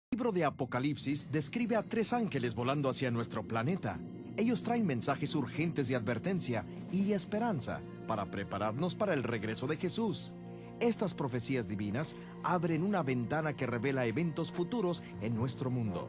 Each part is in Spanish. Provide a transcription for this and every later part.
El libro de Apocalipsis describe a 3 ángeles volando hacia nuestro planeta. Ellos traen mensajes urgentes de advertencia y esperanza para prepararnos para el regreso de Jesús. Estas profecías divinas abren una ventana que revela eventos futuros en nuestro mundo.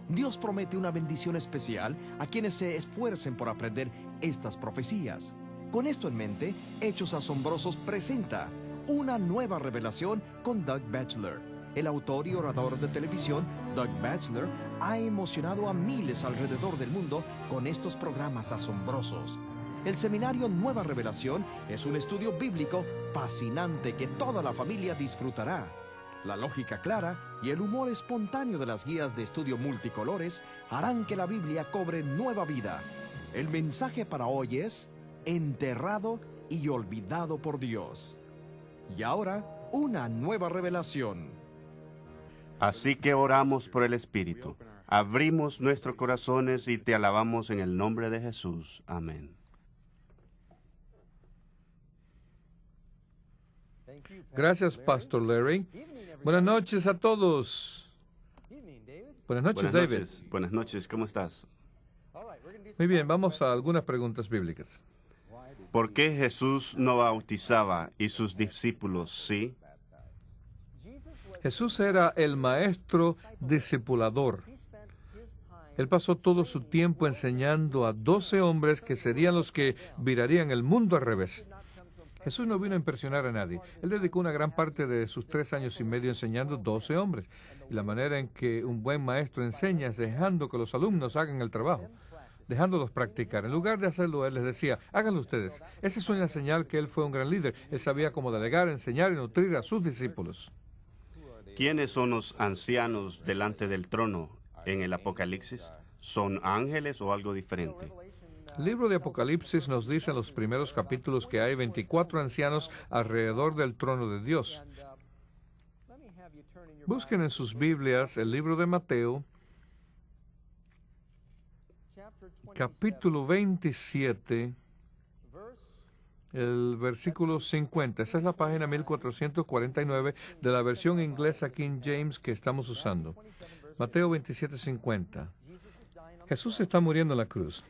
Dios promete una bendición especial a quienes se esfuercen por aprender estas profecías. Con esto en mente, Hechos Asombrosos presenta una nueva revelación con Doug Batchelor. El autor y orador de televisión, Doug Batchelor, ha emocionado a miles alrededor del mundo con estos programas asombrosos. El seminario Nueva Revelación es un estudio bíblico fascinante que toda la familia disfrutará. La lógica clara y el humor espontáneo de las guías de estudio multicolores harán que la Biblia cobre nueva vida. El mensaje para hoy es: enterrado y olvidado por Dios. Y ahora, una nueva revelación. Así que oramos por el Espíritu. Abrimos nuestros corazones y te alabamos en el nombre de Jesús. Amén. Gracias, Pastor Larry. Buenas noches a todos. Buenas noches, David. Buenas noches, ¿cómo estás? Muy bien, vamos a algunas preguntas bíblicas. ¿Por qué Jesús no bautizaba y sus discípulos sí? Jesús era el maestro discipulador. Él pasó todo su tiempo enseñando a 12 hombres que serían los que virarían el mundo al revés. Jesús no vino a impresionar a nadie. Él dedicó una gran parte de sus 3 años y medio enseñando 12 hombres. Y la manera en que un buen maestro enseña es dejando que los alumnos hagan el trabajo, dejándolos practicar. En lugar de hacerlo, él les decía: háganlo ustedes. Esa es una señal que él fue un gran líder. Él sabía cómo delegar, enseñar y nutrir a sus discípulos. ¿Quiénes son los ancianos delante del trono en el Apocalipsis? ¿Son ángeles o algo diferente? El libro de Apocalipsis nos dice en los primeros capítulos que hay 24 ancianos alrededor del trono de Dios. Busquen en sus Biblias el libro de Mateo, capítulo 27, el versículo 50. Esa es la página 1449 de la versión inglesa King James que estamos usando. Mateo 27, 50. Jesús está muriendo en la cruz.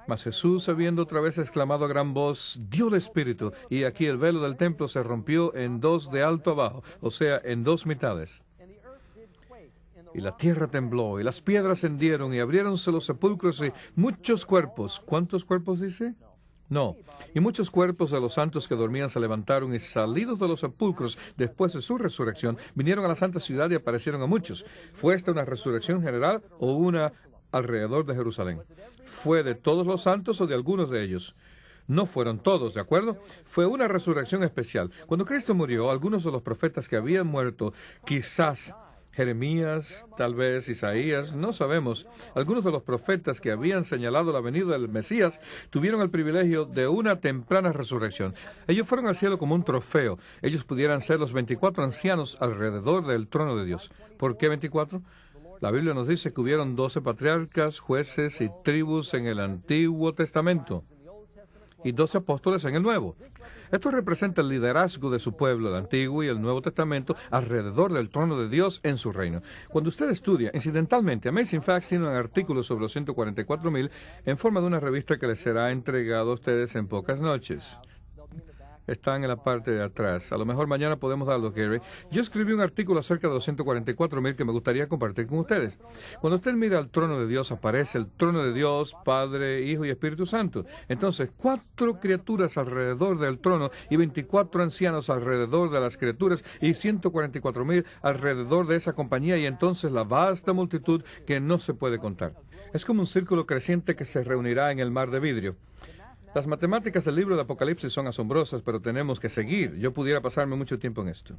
Mas Jesús, habiendo otra vez exclamado a gran voz, dio el Espíritu, y aquí el velo del templo se rompió en 2 de alto abajo, o sea, en 2 mitades. Y la tierra tembló, y las piedras se hendieron, y abriéronse los sepulcros, y muchos cuerpos. ¿Cuántos cuerpos dice? No. Y muchos cuerpos de los santos que dormían se levantaron, y salidos de los sepulcros después de su resurrección, vinieron a la santa ciudad y aparecieron a muchos. ¿Fue esta una resurrección general o una alrededor de Jerusalén? ¿Fue de todos los santos o de algunos de ellos? No fueron todos, ¿de acuerdo? Fue una resurrección especial. Cuando Cristo murió, algunos de los profetas que habían muerto, quizás Jeremías, tal vez Isaías, no sabemos, algunos de los profetas que habían señalado la venida del Mesías, tuvieron el privilegio de una temprana resurrección. Ellos fueron al cielo como un trofeo. Ellos pudieran ser los 24 ancianos alrededor del trono de Dios. ¿Por qué 24? La Biblia nos dice que hubieron 12 patriarcas, jueces y tribus en el Antiguo Testamento y 12 apóstoles en el Nuevo. Esto representa el liderazgo de su pueblo, el Antiguo y el Nuevo Testamento, alrededor del trono de Dios en su reino. Cuando usted estudia, incidentalmente, Amazing Facts tiene un artículo sobre los 144,000 en forma de una revista que les será entregado a ustedes en pocas noches. Están en la parte de atrás. A lo mejor mañana podemos darlo, Gary. Yo escribí un artículo acerca de los 144,000 que me gustaría compartir con ustedes. Cuando usted mira al trono de Dios, aparece el trono de Dios, Padre, Hijo y Espíritu Santo. Entonces, 4 criaturas alrededor del trono y 24 ancianos alrededor de las criaturas y 144,000 alrededor de esa compañía, y entonces la vasta multitud que no se puede contar. Es como un círculo creciente que se reunirá en el mar de vidrio. Las matemáticas del libro de Apocalipsis son asombrosas, pero tenemos que seguir. Yo pudiera pasarme mucho tiempo en esto.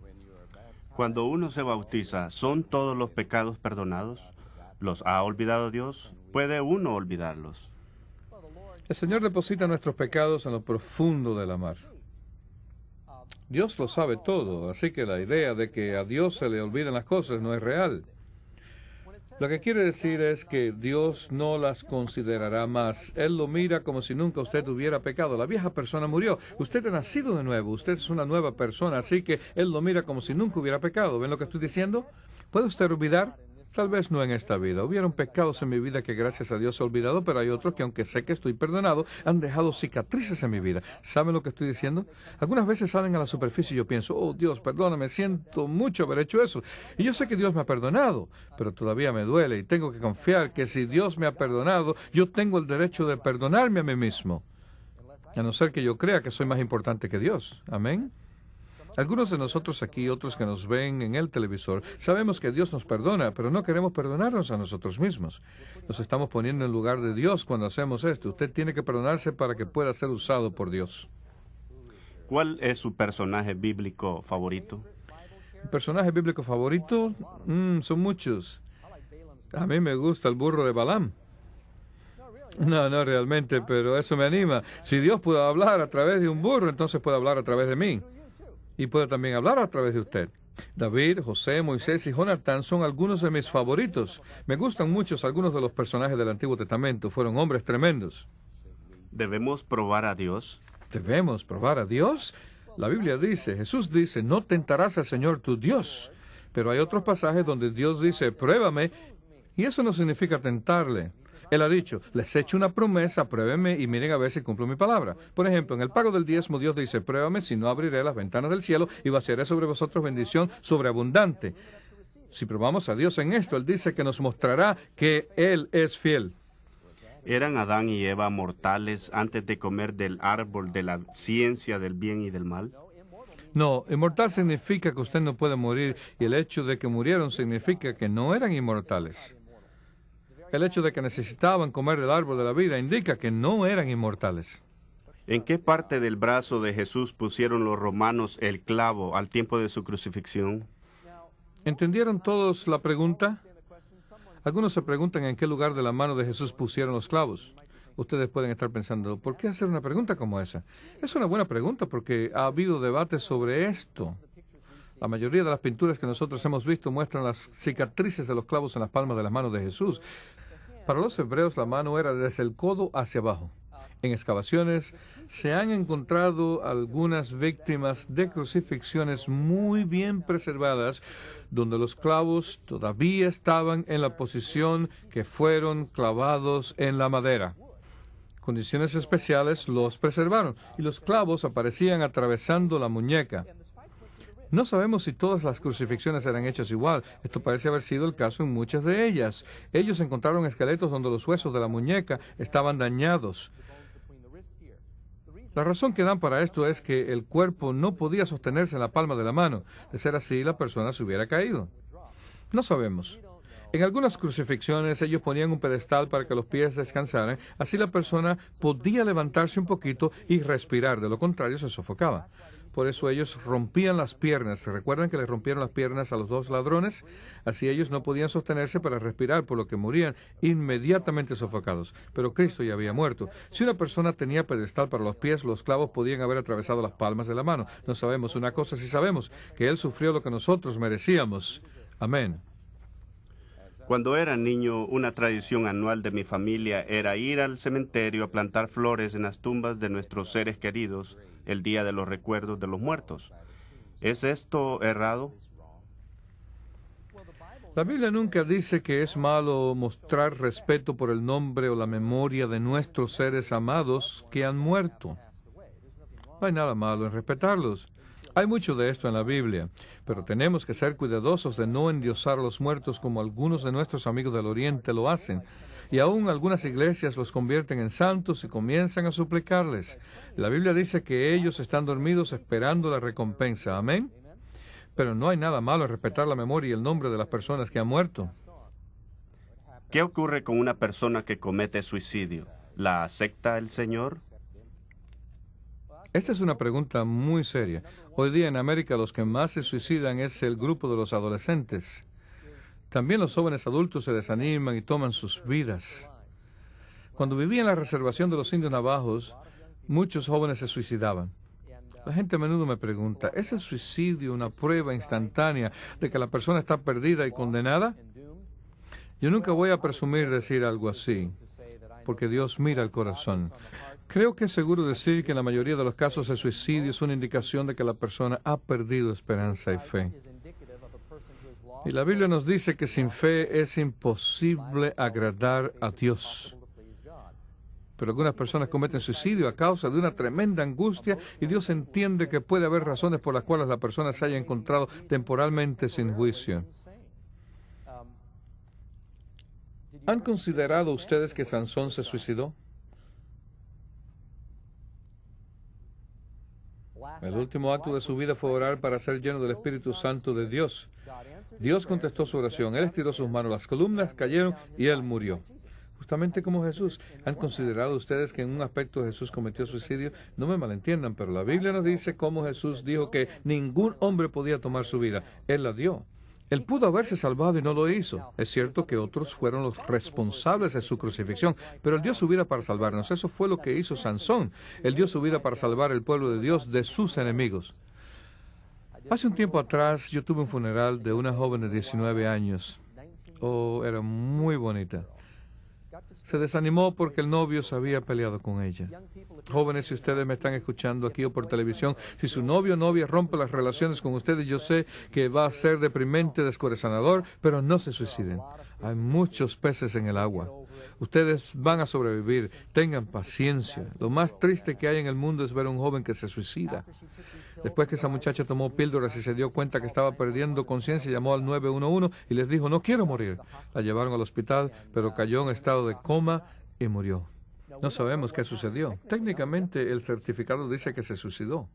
Cuando uno se bautiza, ¿son todos los pecados perdonados? ¿Los ha olvidado Dios? ¿Puede uno olvidarlos? El Señor deposita nuestros pecados en lo profundo de la mar. Dios lo sabe todo, así que la idea de que a Dios se le olviden las cosas no es real. Lo que quiere decir es que Dios no las considerará más. Él lo mira como si nunca usted hubiera pecado. La vieja persona murió. Usted ha nacido de nuevo. Usted es una nueva persona, así que Él lo mira como si nunca hubiera pecado. ¿Ven lo que estoy diciendo? ¿Puede usted olvidar? Tal vez no en esta vida. Hubieron pecados en mi vida que gracias a Dios he olvidado, pero hay otros que aunque sé que estoy perdonado, han dejado cicatrices en mi vida. ¿Saben lo que estoy diciendo? Algunas veces salen a la superficie y yo pienso, oh Dios, perdóname, siento mucho haber hecho eso. Y yo sé que Dios me ha perdonado, pero todavía me duele y tengo que confiar que si Dios me ha perdonado, yo tengo el derecho de perdonarme a mí mismo. A no ser que yo crea que soy más importante que Dios. Amén. Algunos de nosotros aquí, otros que nos ven en el televisor, sabemos que Dios nos perdona, pero no queremos perdonarnos a nosotros mismos. Nos estamos poniendo en lugar de Dios cuando hacemos esto. Usted tiene que perdonarse para que pueda ser usado por Dios. ¿Cuál es su personaje bíblico favorito? ¿Mi personaje bíblico favorito? Son muchos. A mí me gusta el burro de Balaam. No realmente, pero eso me anima. Si Dios puede hablar a través de un burro, entonces puede hablar a través de mí. Y puede también hablar a través de usted. David, José, Moisés y Jonatán son algunos de mis favoritos. Me gustan mucho algunos de los personajes del Antiguo Testamento. Fueron hombres tremendos. ¿Debemos probar a Dios? ¿Debemos probar a Dios? La Biblia dice, Jesús dice, no tentarás al Señor tu Dios. Pero hay otros pasajes donde Dios dice, pruébame, y eso no significa tentarle. Él ha dicho, les he hecho una promesa, pruébenme y miren a ver si cumplo mi palabra. Por ejemplo, en el pago del diezmo, Dios dice, pruébame si no abriré las ventanas del cielo y vaciaré sobre vosotros bendición sobreabundante. Si probamos a Dios en esto, Él dice que nos mostrará que Él es fiel. ¿Eran Adán y Eva mortales antes de comer del árbol de la ciencia del bien y del mal? No, inmortal significa que usted no puede morir, y el hecho de que murieron significa que no eran inmortales. El hecho de que necesitaban comer del árbol de la vida indica que no eran inmortales. ¿En qué parte del brazo de Jesús pusieron los romanos el clavo al tiempo de su crucifixión? ¿Entendieron todos la pregunta? Algunos se preguntan en qué lugar de la mano de Jesús pusieron los clavos. Ustedes pueden estar pensando, ¿por qué hacer una pregunta como esa? Es una buena pregunta porque ha habido debate sobre esto. La mayoría de las pinturas que nosotros hemos visto muestran las cicatrices de los clavos en las palmas de las manos de Jesús. Para los hebreos la mano era desde el codo hacia abajo. En excavaciones se han encontrado algunas víctimas de crucifixiones muy bien preservadas, donde los clavos todavía estaban en la posición que fueron clavados en la madera. Condiciones especiales los preservaron y los clavos aparecían atravesando la muñeca. No sabemos si todas las crucifixiones eran hechas igual. Esto parece haber sido el caso en muchas de ellas. Ellos encontraron esqueletos donde los huesos de la muñeca estaban dañados. La razón que dan para esto es que el cuerpo no podía sostenerse en la palma de la mano. De ser así, la persona se hubiera caído. No sabemos. En algunas crucifixiones ellos ponían un pedestal para que los pies descansaran. Así la persona podía levantarse un poquito y respirar. De lo contrario, se sofocaba. Por eso ellos rompían las piernas. ¿Se recuerdan que les rompieron las piernas a los dos ladrones? Así ellos no podían sostenerse para respirar, por lo que morían inmediatamente sofocados. Pero Cristo ya había muerto. Si una persona tenía pedestal para los pies, los clavos podían haber atravesado las palmas de la mano. No sabemos una cosa, sí sabemos que Él sufrió lo que nosotros merecíamos. Amén. Cuando era niño, una tradición anual de mi familia era ir al cementerio a plantar flores en las tumbas de nuestros seres queridos el día de los recuerdos de los muertos. ¿Es esto errado? La Biblia nunca dice que es malo mostrar respeto por el nombre o la memoria de nuestros seres amados que han muerto. No hay nada malo en respetarlos. Hay mucho de esto en la Biblia, pero tenemos que ser cuidadosos de no endiosar a los muertos como algunos de nuestros amigos del Oriente lo hacen. Y aún algunas iglesias los convierten en santos y comienzan a suplicarles. La Biblia dice que ellos están dormidos esperando la recompensa. Amén. Pero no hay nada malo en respetar la memoria y el nombre de las personas que han muerto. ¿Qué ocurre con una persona que comete suicidio? ¿La acepta el Señor? Esta es una pregunta muy seria. Hoy día en América los que más se suicidan es el grupo de los adolescentes. También los jóvenes adultos se desaniman y toman sus vidas. Cuando vivía en la reservación de los indios navajos, muchos jóvenes se suicidaban. La gente a menudo me pregunta, ¿es el suicidio una prueba instantánea de que la persona está perdida y condenada? Yo nunca voy a presumir decir algo así, porque Dios mira el corazón. Creo que es seguro decir que en la mayoría de los casos el suicidio es una indicación de que la persona ha perdido esperanza y fe. Y la Biblia nos dice que sin fe es imposible agradar a Dios. Pero algunas personas cometen suicidio a causa de una tremenda angustia y Dios entiende que puede haber razones por las cuales la persona se haya encontrado temporalmente sin juicio. ¿Han considerado ustedes que Sansón se suicidó? El último acto de su vida fue orar para ser lleno del Espíritu Santo de Dios. Dios contestó su oración, Él estiró sus manos, las columnas cayeron y Él murió. Justamente como Jesús. ¿Han considerado ustedes que en un aspecto Jesús cometió suicidio? No me malentiendan, pero la Biblia nos dice cómo Jesús dijo que ningún hombre podía tomar su vida. Él la dio. Él pudo haberse salvado y no lo hizo. Es cierto que otros fueron los responsables de su crucifixión, pero Él dio su vida para salvarnos. Eso fue lo que hizo Sansón. Él dio su vida para salvar el pueblo de Dios de sus enemigos. Hace un tiempo atrás yo tuve un funeral de una joven de 19 años. Oh, era muy bonita. Se desanimó porque el novio se había peleado con ella. Jóvenes, si ustedes me están escuchando aquí o por televisión, si su novio o novia rompe las relaciones con ustedes, yo sé que va a ser deprimente, descorazonador, pero no se suiciden. Hay muchos peces en el agua. Ustedes van a sobrevivir. Tengan paciencia. Lo más triste que hay en el mundo es ver a un joven que se suicida. Después que esa muchacha tomó píldoras y se dio cuenta que estaba perdiendo conciencia, llamó al 911 y les dijo, no quiero morir. La llevaron al hospital, pero cayó en estado de coma y murió. No sabemos qué sucedió. Técnicamente el certificado dice que se suicidó.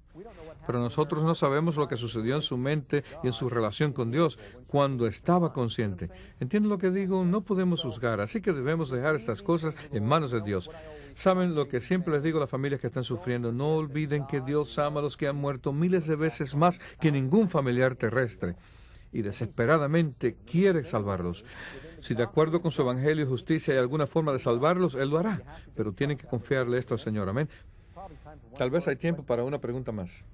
Pero nosotros no sabemos lo que sucedió en su mente y en su relación con Dios cuando estaba consciente. ¿Entienden lo que digo? No podemos juzgar, así que debemos dejar estas cosas en manos de Dios. ¿Saben lo que siempre les digo a las familias que están sufriendo? No olviden que Dios ama a los que han muerto miles de veces más que ningún familiar terrestre y desesperadamente quiere salvarlos. Si de acuerdo con su evangelio y justicia hay alguna forma de salvarlos, Él lo hará. Pero tienen que confiarle esto al Señor. Amén. Tal vez hay tiempo para una pregunta más.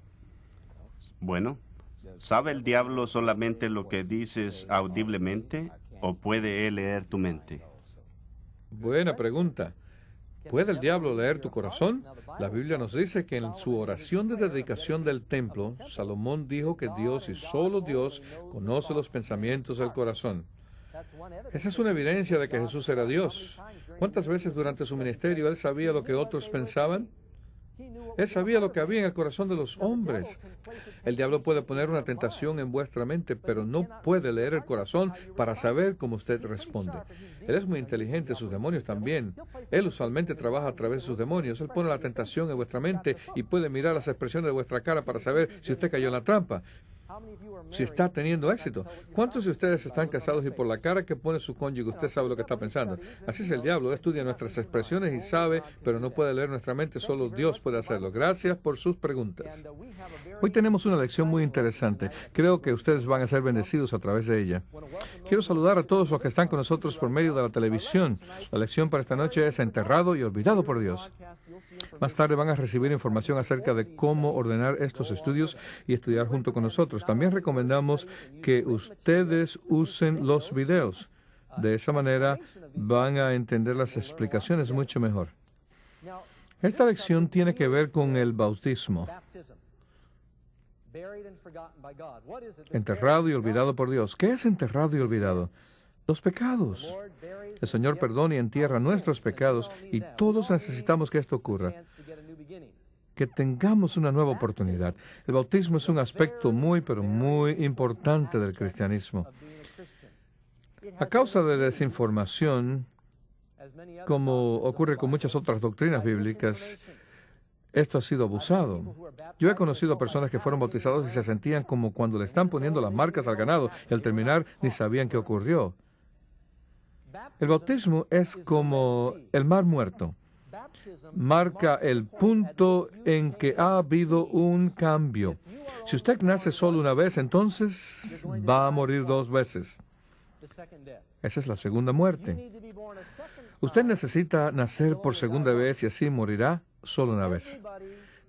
Bueno, ¿sabe el diablo solamente lo que dices audiblemente o puede él leer tu mente? Buena pregunta. ¿Puede el diablo leer tu corazón? La Biblia nos dice que en su oración de dedicación del templo, Salomón dijo que Dios y solo Dios conoce los pensamientos del corazón. Esa es una evidencia de que Jesús era Dios. ¿Cuántas veces durante su ministerio Él sabía lo que otros pensaban? Él sabía lo que había en el corazón de los hombres. El diablo puede poner una tentación en vuestra mente, pero no puede leer el corazón para saber cómo usted responde. Él es muy inteligente, sus demonios también. Él usualmente trabaja a través de sus demonios. Él pone la tentación en vuestra mente y puede mirar las expresiones de vuestra cara para saber si usted cayó en la trampa, si está teniendo éxito. ¿Cuántos de ustedes están casados y por la cara que pone su cónyuge usted sabe lo que está pensando? Así es el diablo. Él estudia nuestras expresiones y sabe, pero no puede leer nuestra mente. Solo Dios puede hacerlo. Gracias por sus preguntas. Hoy tenemos una lección muy interesante. Creo que ustedes van a ser bendecidos a través de ella. Quiero saludar a todos los que están con nosotros por medio de la televisión. La lección para esta noche es Enterrado y olvidado por Dios. Más tarde van a recibir información acerca de cómo ordenar estos estudios y estudiar junto con nosotros. También recomendamos que ustedes usen los videos. De esa manera van a entender las explicaciones mucho mejor. Esta lección tiene que ver con el bautismo. Enterrado y olvidado por Dios. ¿Qué es enterrado y olvidado? Los pecados. El Señor perdona y entierra nuestros pecados y todos necesitamos que esto ocurra. Que tengamos una nueva oportunidad. El bautismo es un aspecto muy, pero muy importante del cristianismo. A causa de desinformación, como ocurre con muchas otras doctrinas bíblicas, esto ha sido abusado. Yo he conocido a personas que fueron bautizados y se sentían como cuando le están poniendo las marcas al ganado y al terminar ni sabían qué ocurrió. El bautismo es como el mar muerto. Marca el punto en que ha habido un cambio. Si usted nace solo una vez, entonces va a morir 2 veces. Esa es la segunda muerte. Usted necesita nacer por segunda vez y así morirá solo una vez.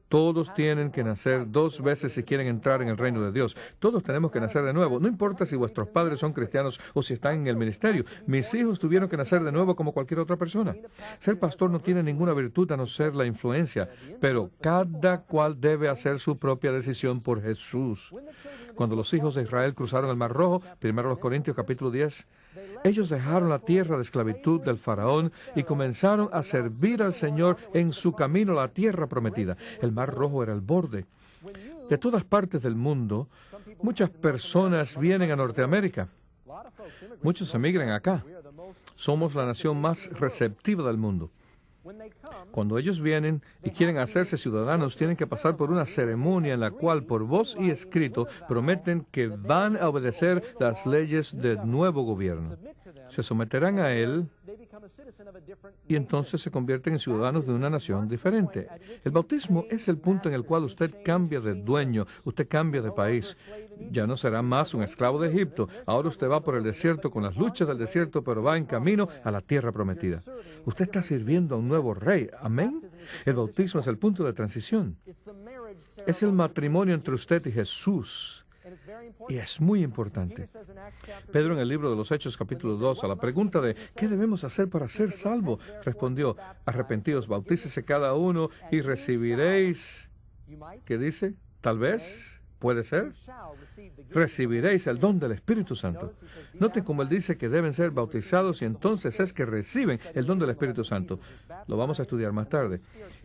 Todos tienen que nacer 2 veces si quieren entrar en el reino de Dios. Todos tenemos que nacer de nuevo. No importa si vuestros padres son cristianos o si están en el ministerio. Mis hijos tuvieron que nacer de nuevo como cualquier otra persona. Ser pastor no tiene ninguna virtud a no ser la influencia, pero cada cual debe hacer su propia decisión por Jesús. Cuando los hijos de Israel cruzaron el Mar Rojo, 1 Corintios capítulo 10, ellos dejaron la tierra de esclavitud del faraón y comenzaron a servir al Señor en su camino a la tierra prometida. El Mar Rojo era el borde. De todas partes del mundo, muchas personas vienen a Norteamérica. Muchos emigran acá. Somos la nación más receptiva del mundo. Cuando ellos vienen y quieren hacerse ciudadanos, tienen que pasar por una ceremonia en la cual, por voz y escrito, prometen que van a obedecer las leyes del nuevo gobierno. Se someterán a él y entonces se convierten en ciudadanos de una nación diferente. El bautismo es el punto en el cual usted cambia de dueño, usted cambia de país. Ya no será más un esclavo de Egipto. Ahora usted va por el desierto con las luchas del desierto, pero va en camino a la tierra prometida. Usted está sirviendo a un nuevo rey. ¿Amén? El bautismo es el punto de transición. Es el matrimonio entre usted y Jesús. Y es muy importante. Pedro, en el libro de los Hechos, capítulo 2, a la pregunta de ¿qué debemos hacer para ser salvos?, respondió: arrepentidos, bautícese cada uno y recibiréis, ¿qué dice? Tal vez, puede ser, recibiréis el don del Espíritu Santo. Noten cómo él dice que deben ser bautizados y entonces es que reciben el don del Espíritu Santo. Lo vamos a estudiar más tarde.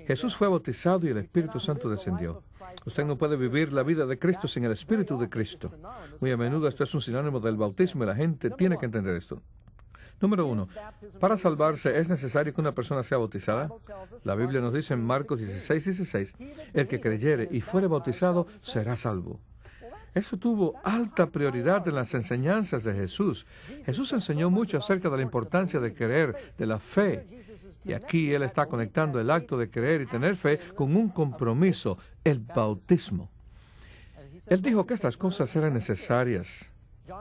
Jesús fue bautizado y el Espíritu Santo descendió. Usted no puede vivir la vida de Cristo sin el Espíritu de Cristo. Muy a menudo esto es un sinónimo del bautismo y la gente tiene que entender esto. Número 1. Para salvarse, ¿es necesario que una persona sea bautizada? La Biblia nos dice en Marcos 16:16, el que creyere y fuere bautizado será salvo. Eso tuvo alta prioridad en las enseñanzas de Jesús. Jesús enseñó mucho acerca de la importancia de creer, de la fe. Y aquí él está conectando el acto de creer y tener fe con un compromiso, el bautismo. Él dijo que estas cosas eran necesarias.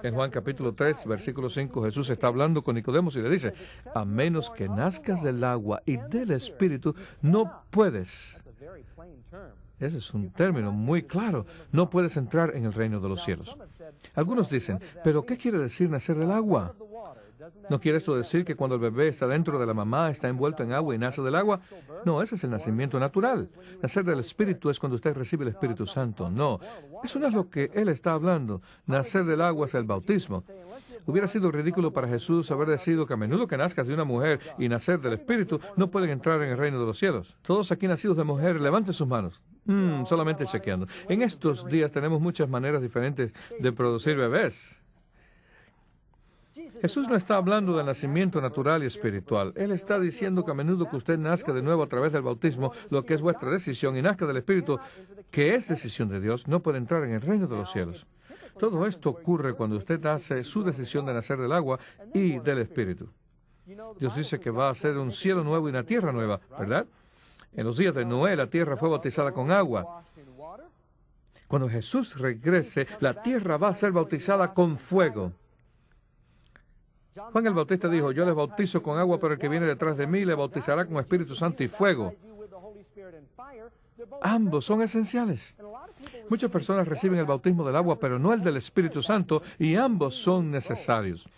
En Juan capítulo 3, versículo 5, Jesús está hablando con Nicodemos y le dice: a menos que nazcas del agua y del Espíritu, no puedes. Ese es un término muy claro. No puedes entrar en el reino de los cielos. Algunos dicen, ¿pero qué quiere decir nacer del agua? ¿No quiere esto decir que cuando el bebé está dentro de la mamá, está envuelto en agua y nace del agua? No, ese es el nacimiento natural. Nacer del Espíritu es cuando usted recibe el Espíritu Santo. No, eso no es lo que él está hablando. Nacer del agua es el bautismo. Hubiera sido ridículo para Jesús haber decidido que a menudo que nazcas de una mujer y nacer del Espíritu, no pueden entrar en el reino de los cielos. Todos aquí nacidos de mujer, levanten sus manos. Solamente chequeando. En estos días tenemos muchas maneras diferentes de producir bebés. Jesús no está hablando del nacimiento natural y espiritual. Él está diciendo que a menudo que usted nazca de nuevo a través del bautismo, lo que es vuestra decisión, y nazca del Espíritu, que es decisión de Dios, no puede entrar en el reino de los cielos. Todo esto ocurre cuando usted hace su decisión de nacer del agua y del Espíritu. Dios dice que va a hacer un cielo nuevo y una tierra nueva, ¿verdad? En los días de Noé, la tierra fue bautizada con agua. Cuando Jesús regrese, la tierra va a ser bautizada con fuego. Juan el Bautista dijo: yo les bautizo con agua, pero el que viene detrás de mí le bautizará con Espíritu Santo y fuego. Ambos son esenciales. Muchas personas reciben el bautismo del agua, pero no el del Espíritu Santo, y ambos son necesarios.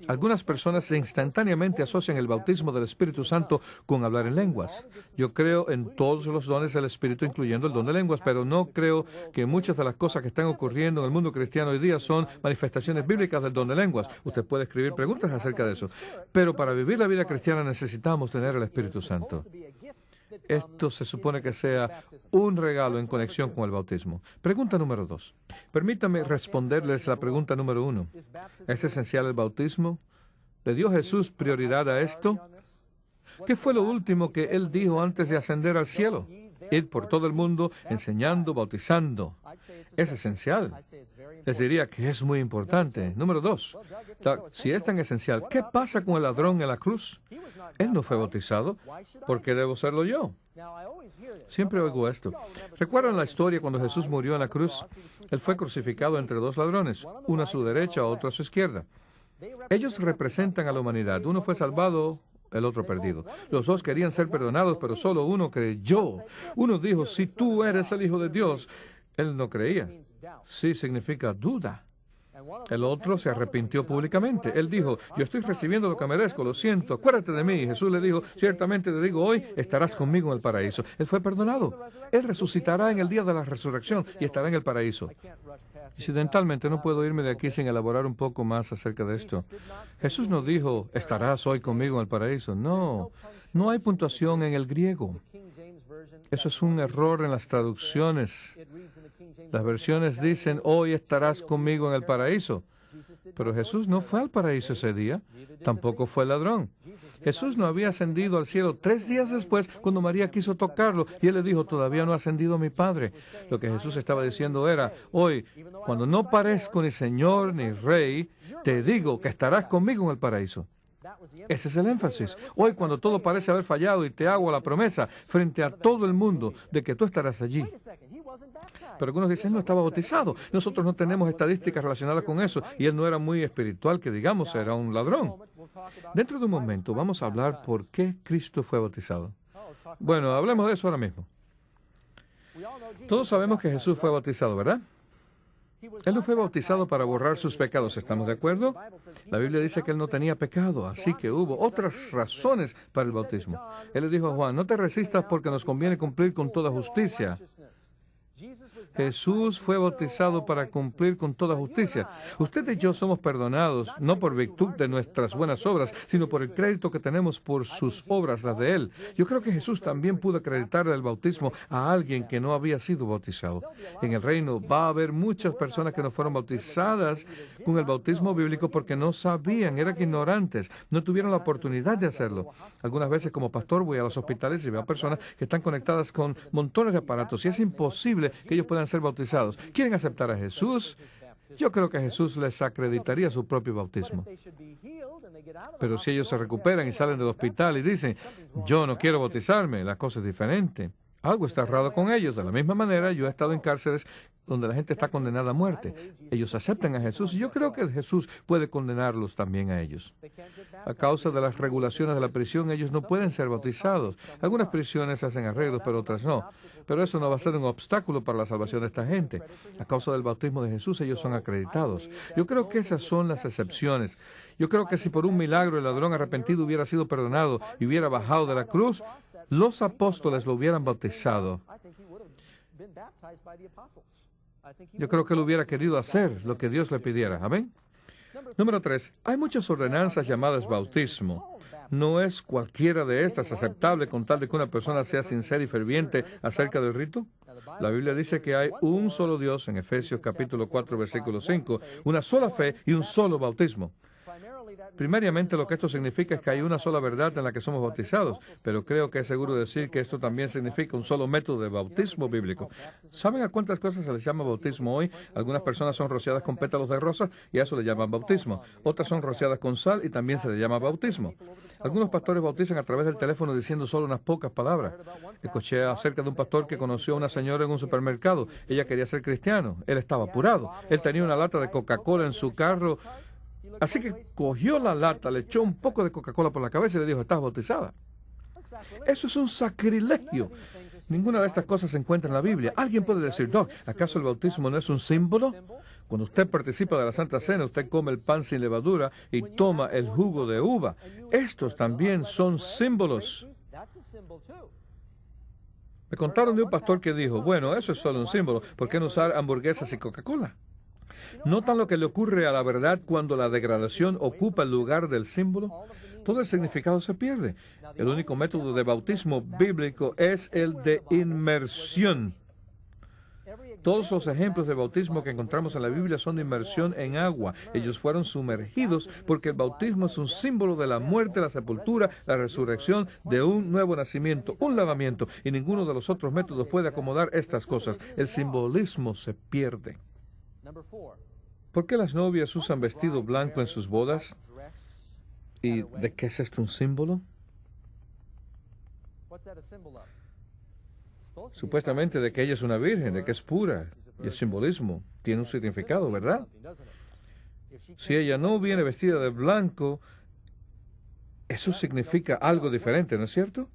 Algunas personas instantáneamente asocian el bautismo del Espíritu Santo con hablar en lenguas. Yo creo en todos los dones del Espíritu, incluyendo el don de lenguas, pero no creo que muchas de las cosas que están ocurriendo en el mundo cristiano hoy día son manifestaciones bíblicas del don de lenguas. Usted puede escribir preguntas acerca de eso. Pero para vivir la vida cristiana necesitamos tener el Espíritu Santo. Esto se supone que sea un regalo en conexión con el bautismo. Pregunta número 2. Permítame responderles la pregunta número 1. ¿Es esencial el bautismo? ¿Le dio Jesús prioridad a esto? ¿Qué fue lo último que él dijo antes de ascender al cielo? Ir por todo el mundo enseñando, bautizando. Es esencial. Les diría que es muy importante. Número 2. Si es tan esencial, ¿qué pasa con el ladrón en la cruz? Él no fue bautizado. ¿Por qué debo serlo yo? Siempre oigo esto. ¿Recuerdan la historia cuando Jesús murió en la cruz? Él fue crucificado entre 2 ladrones, uno a su derecha, otro a su izquierda. Ellos representan a la humanidad. Uno fue salvado, el otro perdido. Los dos querían ser perdonados, pero solo uno creyó. Uno dijo, si tú eres el Hijo de Dios. Él no creía. Sí significa duda. El otro se arrepintió públicamente. Él dijo, yo estoy recibiendo lo que merezco, lo siento, acuérdate de mí. Y Jesús le dijo, ciertamente te digo, hoy estarás conmigo en el paraíso. Él fue perdonado. Él resucitará en el día de la resurrección y estará en el paraíso. Incidentalmente, no puedo irme de aquí sin elaborar un poco más acerca de esto. Jesús no dijo, estarás hoy conmigo en el paraíso. No, no hay puntuación en el griego. Eso es un error en las traducciones. Las versiones dicen, hoy estarás conmigo en el paraíso. Pero Jesús no fue al paraíso ese día, tampoco fue el ladrón. Jesús no había ascendido al cielo 3 días después cuando María quiso tocarlo y él le dijo, todavía no ha ascendido mi Padre. Lo que Jesús estaba diciendo era, hoy, cuando no parezco ni Señor ni Rey, te digo que estarás conmigo en el paraíso. Ese es el énfasis. Hoy, cuando todo parece haber fallado y te hago la promesa frente a todo el mundo de que tú estarás allí. Pero algunos dicen, él no estaba bautizado. Nosotros no tenemos estadísticas relacionadas con eso. Y él no era muy espiritual, que digamos, era un ladrón. Dentro de un momento vamos a hablar por qué Cristo fue bautizado. Bueno, hablemos de eso ahora mismo. Todos sabemos que Jesús fue bautizado, ¿verdad? Él no fue bautizado para borrar sus pecados, ¿estamos de acuerdo? La Biblia dice que él no tenía pecado, así que hubo otras razones para el bautismo. Él le dijo a Juan, no te resistas porque nos conviene cumplir con toda justicia. Jesús fue bautizado para cumplir con toda justicia. Usted y yo somos perdonados, no por virtud de nuestras buenas obras, sino por el crédito que tenemos por sus obras, las de Él. Yo creo que Jesús también pudo acreditarle el bautismo a alguien que no había sido bautizado. En el reino va a haber muchas personas que no fueron bautizadas con el bautismo bíblico porque no sabían, eran ignorantes, no tuvieron la oportunidad de hacerlo. Algunas veces como pastor voy a los hospitales y veo a personas que están conectadas con montones de aparatos y es imposible que ellos puedan ser bautizados. ¿Quieren aceptar a Jesús? Yo creo que Jesús les acreditaría su propio bautismo. Pero si ellos se recuperan y salen del hospital y dicen, yo no quiero bautizarme, la cosa es diferente. Algo está errado con ellos. De la misma manera, yo he estado en cárceles donde la gente está condenada a muerte. Ellos aceptan a Jesús y yo creo que Jesús puede condenarlos también a ellos. A causa de las regulaciones de la prisión, ellos no pueden ser bautizados. Algunas prisiones hacen arreglos, pero otras no. Pero eso no va a ser un obstáculo para la salvación de esta gente. A causa del bautismo de Jesús, ellos son acreditados. Yo creo que esas son las excepciones. Yo creo que si por un milagro el ladrón arrepentido hubiera sido perdonado y hubiera bajado de la cruz, los apóstoles lo hubieran bautizado. Yo creo que él hubiera querido hacer lo que Dios le pidiera. ¿Amén? Número 3. Hay muchas ordenanzas llamadas bautismo. ¿No es cualquiera de estas aceptable con tal de que una persona sea sincera y ferviente acerca del rito? La Biblia dice que hay un solo Dios, en Efesios capítulo 4, versículo 5, una sola fe y un solo bautismo. Primariamente lo que esto significa es que hay una sola verdad en la que somos bautizados, pero creo que es seguro decir que esto también significa un solo método de bautismo bíblico. ¿Saben a cuántas cosas se les llama bautismo hoy? Algunas personas son rociadas con pétalos de rosa y a eso le llaman bautismo. Otras son rociadas con sal y también se le llama bautismo. Algunos pastores bautizan a través del teléfono diciendo solo unas pocas palabras. Escuché acerca de un pastor que conoció a una señora en un supermercado. Ella quería ser cristiano. Él estaba apurado. Él tenía una lata de Coca-Cola en su carro. Así que cogió la lata, le echó un poco de Coca-Cola por la cabeza y le dijo, ¿estás bautizada? Eso es un sacrilegio. Ninguna de estas cosas se encuentra en la Biblia. Alguien puede decir, Doc, ¿acaso el bautismo no es un símbolo? Cuando usted participa de la Santa Cena, usted come el pan sin levadura y toma el jugo de uva. Estos también son símbolos. Me contaron de un pastor que dijo, bueno, eso es solo un símbolo. ¿Por qué no usar hamburguesas y Coca-Cola? ¿Notan lo que le ocurre a la verdad cuando la degradación ocupa el lugar del símbolo? Todo el significado se pierde. El único método de bautismo bíblico es el de inmersión. Todos los ejemplos de bautismo que encontramos en la Biblia son de inmersión en agua. Ellos fueron sumergidos porque el bautismo es un símbolo de la muerte, la sepultura, la resurrección, de un nuevo nacimiento, un lavamiento, y ninguno de los otros métodos puede acomodar estas cosas. El simbolismo se pierde. ¿Por qué las novias usan vestido blanco en sus bodas? ¿Y de qué es esto un símbolo? Supuestamente de que ella es una virgen, de que es pura. Y el simbolismo tiene un significado, ¿verdad? Si ella no viene vestida de blanco, Eso significa algo diferente, ¿no es cierto?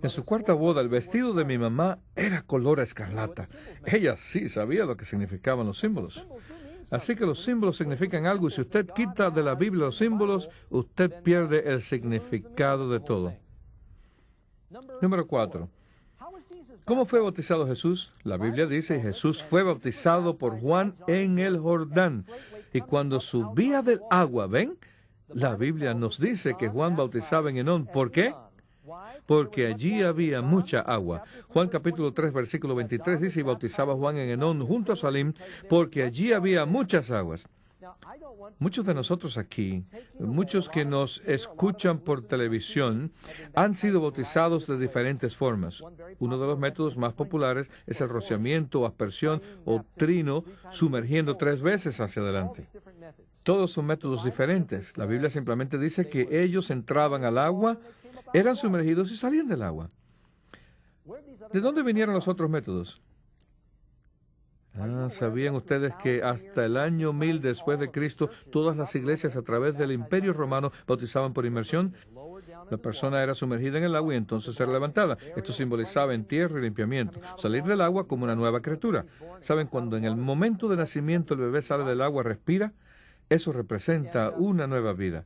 En su cuarta boda, el vestido de mi mamá era color escarlata. Ella sí sabía lo que significaban los símbolos. Así que los símbolos significan algo, y si usted quita de la Biblia los símbolos, usted pierde el significado de todo. Número 4. ¿Cómo fue bautizado Jesús? La Biblia dice, Jesús fue bautizado por Juan en el Jordán. Y cuando subía del agua, ¿ven? La Biblia nos dice que Juan bautizaba en Enón. ¿Por qué? Porque allí había mucha agua. Juan capítulo 3, versículo 23 dice, y bautizaba Juan en Enón junto a Salim, porque allí había muchas aguas. Muchos de nosotros aquí, muchos que nos escuchan por televisión, han sido bautizados de diferentes formas. Uno de los métodos más populares es el rociamiento o aspersión o trino, sumergiendo 3 veces hacia adelante. Todos son métodos diferentes. La Biblia simplemente dice que ellos entraban al agua, eran sumergidos y salían del agua. ¿De dónde vinieron los otros métodos? ¿Sabían ustedes que hasta el año 1000 después de Cristo, todas las iglesias a través del Imperio Romano bautizaban por inmersión? La persona era sumergida en el agua y entonces era levantada. Esto simbolizaba entierro y limpiamiento. Salir del agua como una nueva criatura. ¿Saben? Cuando en el momento de nacimiento el bebé sale del agua, respira, eso representa una nueva vida.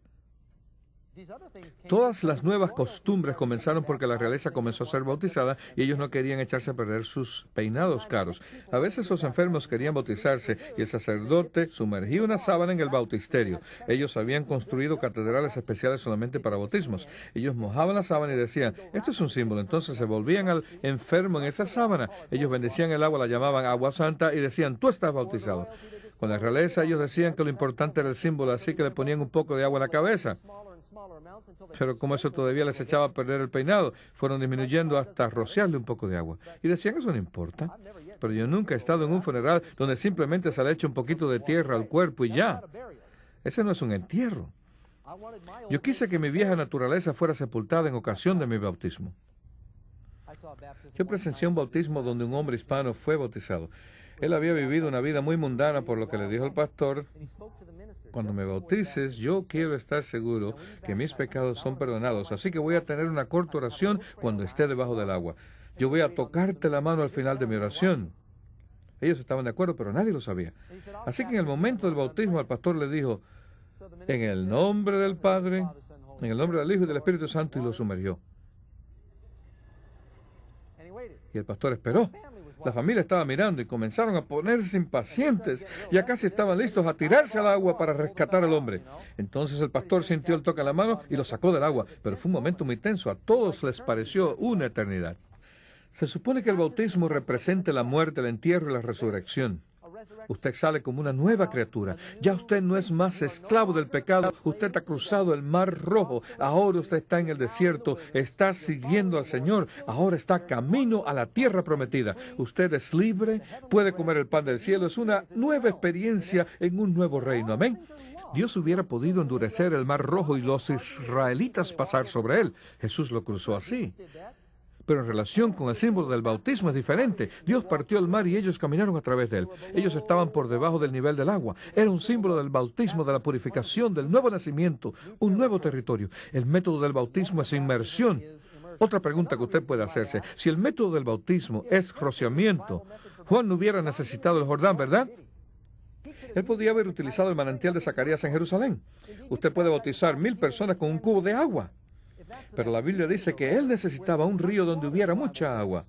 Todas las nuevas costumbres comenzaron porque la realeza comenzó a ser bautizada y ellos no querían echarse a perder sus peinados caros. A veces los enfermos querían bautizarse y el sacerdote sumergía una sábana en el bautisterio. Ellos habían construido catedrales especiales solamente para bautismos. Ellos mojaban la sábana y decían, esto es un símbolo. Entonces se volvían al enfermo en esa sábana. Ellos bendecían el agua, la llamaban agua santa y decían, tú estás bautizado. Con la realeza ellos decían que lo importante era el símbolo, así que le ponían un poco de agua en la cabeza. Pero como eso todavía les echaba a perder el peinado, fueron disminuyendo hasta rociarle un poco de agua. Y decían, eso no importa. Pero yo nunca he estado en un funeral donde simplemente se le echa un poquito de tierra al cuerpo y ya. Ese no es un entierro. Yo quise que mi vieja naturaleza fuera sepultada en ocasión de mi bautismo. Yo presencié un bautismo donde un hombre hispano fue bautizado. Él había vivido una vida muy mundana, por lo que le dijo el pastor, cuando me bautices, yo quiero estar seguro que mis pecados son perdonados, así que voy a tener una corta oración cuando esté debajo del agua. Yo voy a tocarte la mano al final de mi oración. Ellos estaban de acuerdo, pero nadie lo sabía. Así que en el momento del bautismo, el pastor le dijo, en el nombre del Padre, en el nombre del Hijo y del Espíritu Santo, y lo sumergió. Y el pastor esperó. La familia estaba mirando y comenzaron a ponerse impacientes. Ya casi estaban listos a tirarse al agua para rescatar al hombre. Entonces el pastor sintió el toque en la mano y lo sacó del agua. Pero fue un momento muy tenso. A todos les pareció una eternidad. Se supone que el bautismo representa la muerte, el entierro y la resurrección. Usted sale como una nueva criatura. Ya usted no es más esclavo del pecado. Usted ha cruzado el mar rojo. Ahora usted está en el desierto. Está siguiendo al Señor. Ahora está camino a la tierra prometida. Usted es libre. Puede comer el pan del cielo. Es una nueva experiencia en un nuevo reino. Amén. Dios hubiera podido endurecer el mar rojo y los israelitas pasar sobre él. Jesús lo cruzó así. Pero en relación con el símbolo del bautismo es diferente. Dios partió el mar y ellos caminaron a través de él. Ellos estaban por debajo del nivel del agua. Era un símbolo del bautismo, de la purificación, del nuevo nacimiento, un nuevo territorio. El método del bautismo es inmersión. Otra pregunta que usted puede hacerse, si el método del bautismo es rociamiento, Juan no hubiera necesitado el Jordán, ¿verdad? Él podía haber utilizado el manantial de Zacarías en Jerusalén. Usted puede bautizar 1000 personas con un cubo de agua. Pero la Biblia dice que él necesitaba un río donde hubiera mucha agua.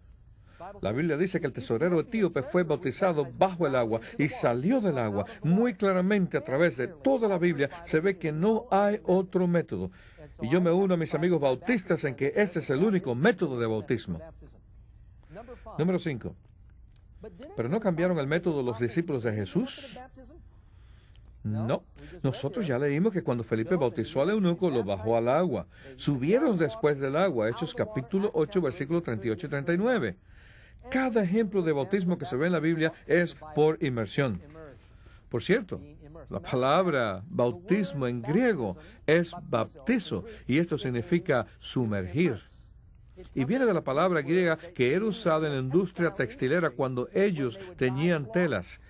La Biblia dice que el tesorero etíope fue bautizado bajo el agua y salió del agua. Muy claramente a través de toda la Biblia se ve que no hay otro método. Y yo me uno a mis amigos bautistas en que este es el único método de bautismo. Número 5. ¿Pero no cambiaron el método los discípulos de Jesús? No. Nosotros ya leímos que cuando Felipe bautizó al eunuco, lo bajó al agua. Subieron después del agua. Hechos capítulo 8, versículos 38 y 39. Cada ejemplo de bautismo que se ve en la Biblia es por inmersión. Por cierto, la palabra bautismo en griego es baptizo, y esto significa sumergir. Y viene de la palabra griega que era usada en la industria textilera cuando ellos teñían telas.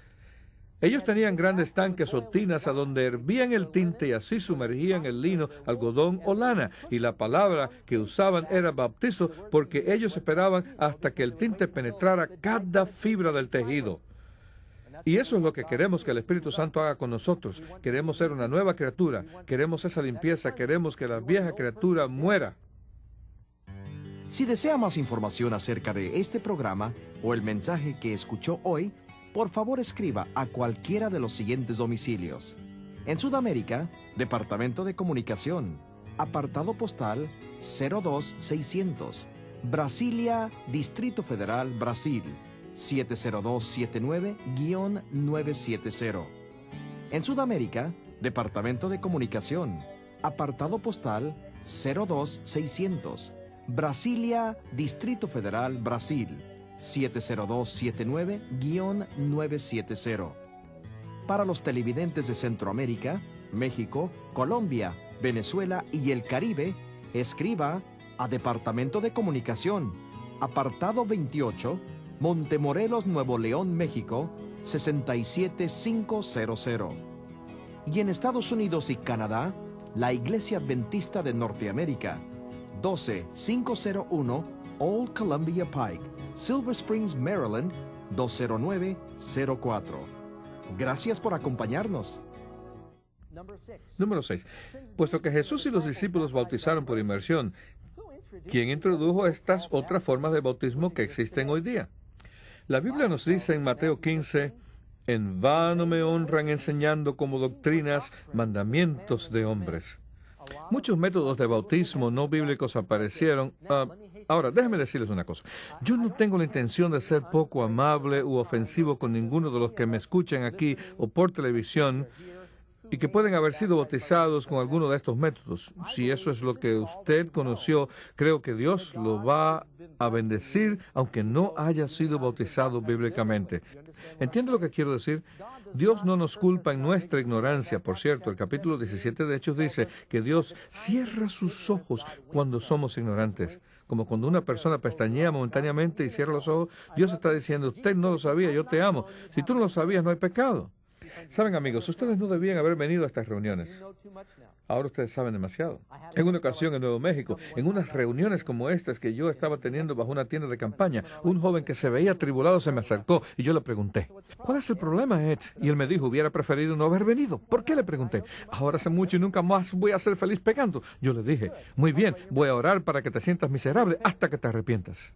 Ellos tenían grandes tanques o tinas a donde hervían el tinte y así sumergían el lino, algodón o lana. Y la palabra que usaban era bautizo porque ellos esperaban hasta que el tinte penetrara cada fibra del tejido. Y eso es lo que queremos que el Espíritu Santo haga con nosotros. Queremos ser una nueva criatura. Queremos esa limpieza. Queremos que la vieja criatura muera. Si desea más información acerca de este programa o el mensaje que escuchó hoy, por favor escriba a cualquiera de los siguientes domicilios. En Sudamérica, Departamento de Comunicación, apartado postal 02600, Brasilia, Distrito Federal, Brasil, 70279-970. En Sudamérica, Departamento de Comunicación, apartado postal 02600, Brasilia, Distrito Federal, Brasil, 70279-970. Para los televidentes de Centroamérica, México, Colombia, Venezuela y el Caribe, escriba a Departamento de Comunicación, apartado 28, Montemorelos, Nuevo León, México, 67500. Y en Estados Unidos y Canadá, la Iglesia Adventista de Norteamérica, 12501 Old Columbia Pike, Silver Springs, Maryland, 20904. Gracias por acompañarnos. Número 6. Puesto que Jesús y los discípulos bautizaron por inmersión, ¿quién introdujo estas otras formas de bautismo que existen hoy día? La Biblia nos dice en Mateo 15, en vano me honran enseñando como doctrinas mandamientos de hombres. Muchos métodos de bautismo no bíblicos aparecieron. Ahora, déjenme decirles una cosa. Yo no tengo la intención de ser poco amable u ofensivo con ninguno de los que me escuchan aquí o por televisión y que pueden haber sido bautizados con alguno de estos métodos. Si eso es lo que usted conoció, creo que Dios lo va a bendecir, aunque no haya sido bautizado bíblicamente. ¿Entiende lo que quiero decir? Dios no nos culpa en nuestra ignorancia. Por cierto, el capítulo 17 de Hechos dice que Dios cierra sus ojos cuando somos ignorantes. Como cuando una persona pestañea momentáneamente y cierra los ojos, Dios está diciendo, usted no lo sabía, yo te amo. Si tú no lo sabías, no hay pecado. Saben, amigos, ustedes no debían haber venido a estas reuniones. Ahora ustedes saben demasiado. En una ocasión en Nuevo México, en unas reuniones como estas que yo estaba teniendo bajo una tienda de campaña, un joven que se veía atribulado se me acercó y yo le pregunté, ¿cuál es el problema, Ed? Y él me dijo, hubiera preferido no haber venido. ¿Por qué? Le pregunté. Ahora hace mucho y nunca más voy a ser feliz pecando. Yo le dije, muy bien, voy a orar para que te sientas miserable hasta que te arrepientas.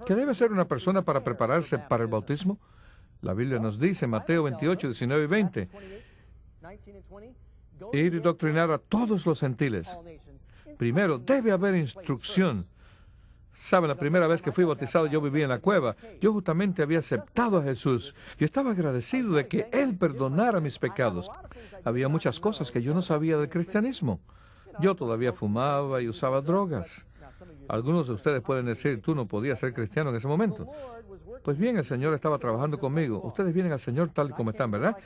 ¿Qué debe hacer una persona para prepararse para el bautismo? La Biblia nos dice, Mateo 28, 19 y 20, ir y doctrinar a todos los gentiles. Primero, debe haber instrucción. Saben, la primera vez que fui bautizado yo vivía en la cueva. Yo justamente había aceptado a Jesús. Yo estaba agradecido de que Él perdonara mis pecados. Había muchas cosas que yo no sabía del cristianismo. Yo todavía fumaba y usaba drogas. Algunos de ustedes pueden decir, tú no podías ser cristiano en ese momento. Pues bien, el Señor estaba trabajando conmigo. Ustedes vienen al Señor tal y como están, ¿verdad?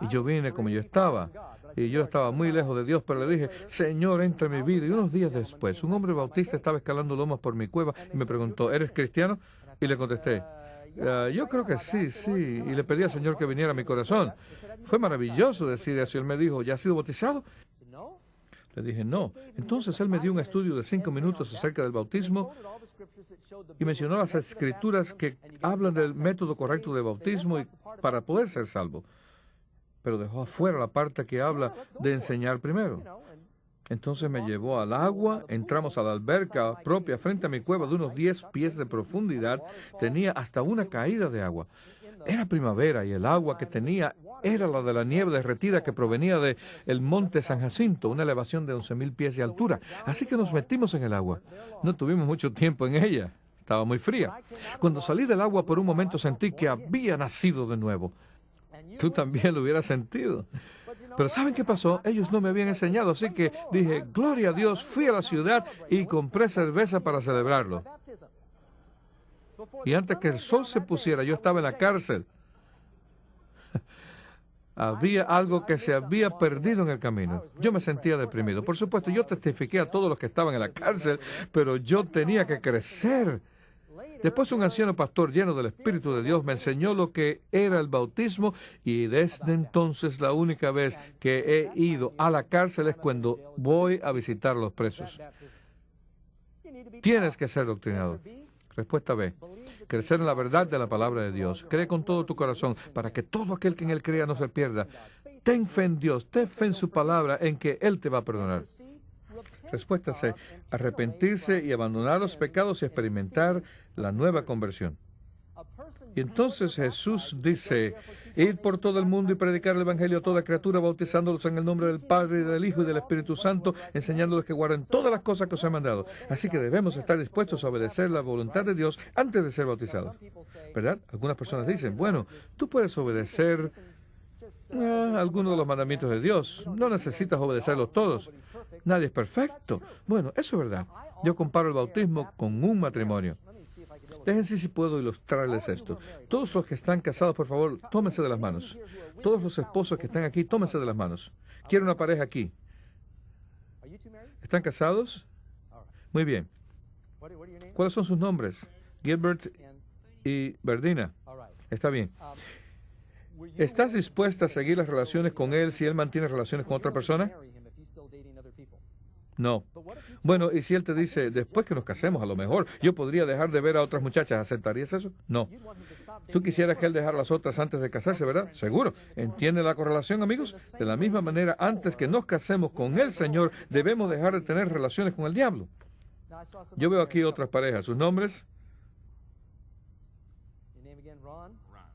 Y yo vine como yo estaba. Y yo estaba muy lejos de Dios, pero le dije, Señor, entra en mi vida. Y unos días después, un hombre bautista estaba escalando lomas por mi cueva y me preguntó, ¿eres cristiano? Y le contesté, yo creo que sí. Y le pedí al Señor que viniera a mi corazón. Fue maravilloso decir eso. Y él me dijo, ¿ya has sido bautizado? Le dije, no. Entonces él me dio un estudio de 5 minutos acerca del bautismo y mencionó las escrituras que hablan del método correcto de bautismo y para poder ser salvo. Pero dejó afuera la parte que habla de enseñar primero. Entonces me llevó al agua, entramos a la alberca propia frente a mi cueva de unos 10 pies de profundidad. Tenía hasta una caída de agua. Era primavera y el agua que tenía era la de la nieve derretida que provenía del monte San Jacinto, una elevación de 11,000 pies de altura. Así que nos metimos en el agua. No tuvimos mucho tiempo en ella. Estaba muy fría. Cuando salí del agua por un momento sentí que había nacido de nuevo. Tú también lo hubieras sentido. Pero ¿saben qué pasó? Ellos no me habían enseñado, así que dije, gloria a Dios, fui a la ciudad y compré cerveza para celebrarlo. Y antes que el sol se pusiera, yo estaba en la cárcel. Había algo que se había perdido en el camino. Yo me sentía deprimido. Por supuesto, yo testifiqué a todos los que estaban en la cárcel, pero yo tenía que crecer. Después un anciano pastor lleno del Espíritu de Dios me enseñó lo que era el bautismo y desde entonces la única vez que he ido a la cárcel es cuando voy a visitar a los presos. Tienes que ser doctrinado. Respuesta B. Crecer en la verdad de la palabra de Dios. Cree con todo tu corazón para que todo aquel que en Él crea no se pierda. Ten fe en Dios, ten fe en su palabra, en que Él te va a perdonar. Respuesta C. Arrepentirse y abandonar los pecados y experimentar la nueva conversión. Y entonces Jesús dice, id por todo el mundo y predicar el Evangelio a toda criatura, bautizándolos en el nombre del Padre, y del Hijo y del Espíritu Santo, enseñándoles que guarden todas las cosas que os he mandado. Así que debemos estar dispuestos a obedecer la voluntad de Dios antes de ser bautizados. ¿Verdad? Algunas personas dicen, bueno, tú puedes obedecer algunos de los mandamientos de Dios. No necesitas obedecerlos todos. Nadie es perfecto. Bueno, eso es verdad. Yo comparo el bautismo con un matrimonio. Déjense si puedo ilustrarles esto. Todos los que están casados, por favor, tómense de las manos. Todos los esposos que están aquí, tómense de las manos. Quiero una pareja aquí. ¿Están casados? Muy bien. ¿Cuáles son sus nombres? Gilbert y Verdina. Está bien. ¿Estás dispuesta a seguir las relaciones con él si él mantiene relaciones con otra persona? No. Bueno, y si él te dice, después que nos casemos, a lo mejor, yo podría dejar de ver a otras muchachas, ¿aceptarías eso? No. Tú quisieras que él dejara las otras antes de casarse, ¿verdad? Seguro. ¿Entiende la correlación, amigos? De la misma manera, antes que nos casemos con el Señor, debemos dejar de tener relaciones con el diablo. Yo veo aquí otras parejas. ¿Sus nombres?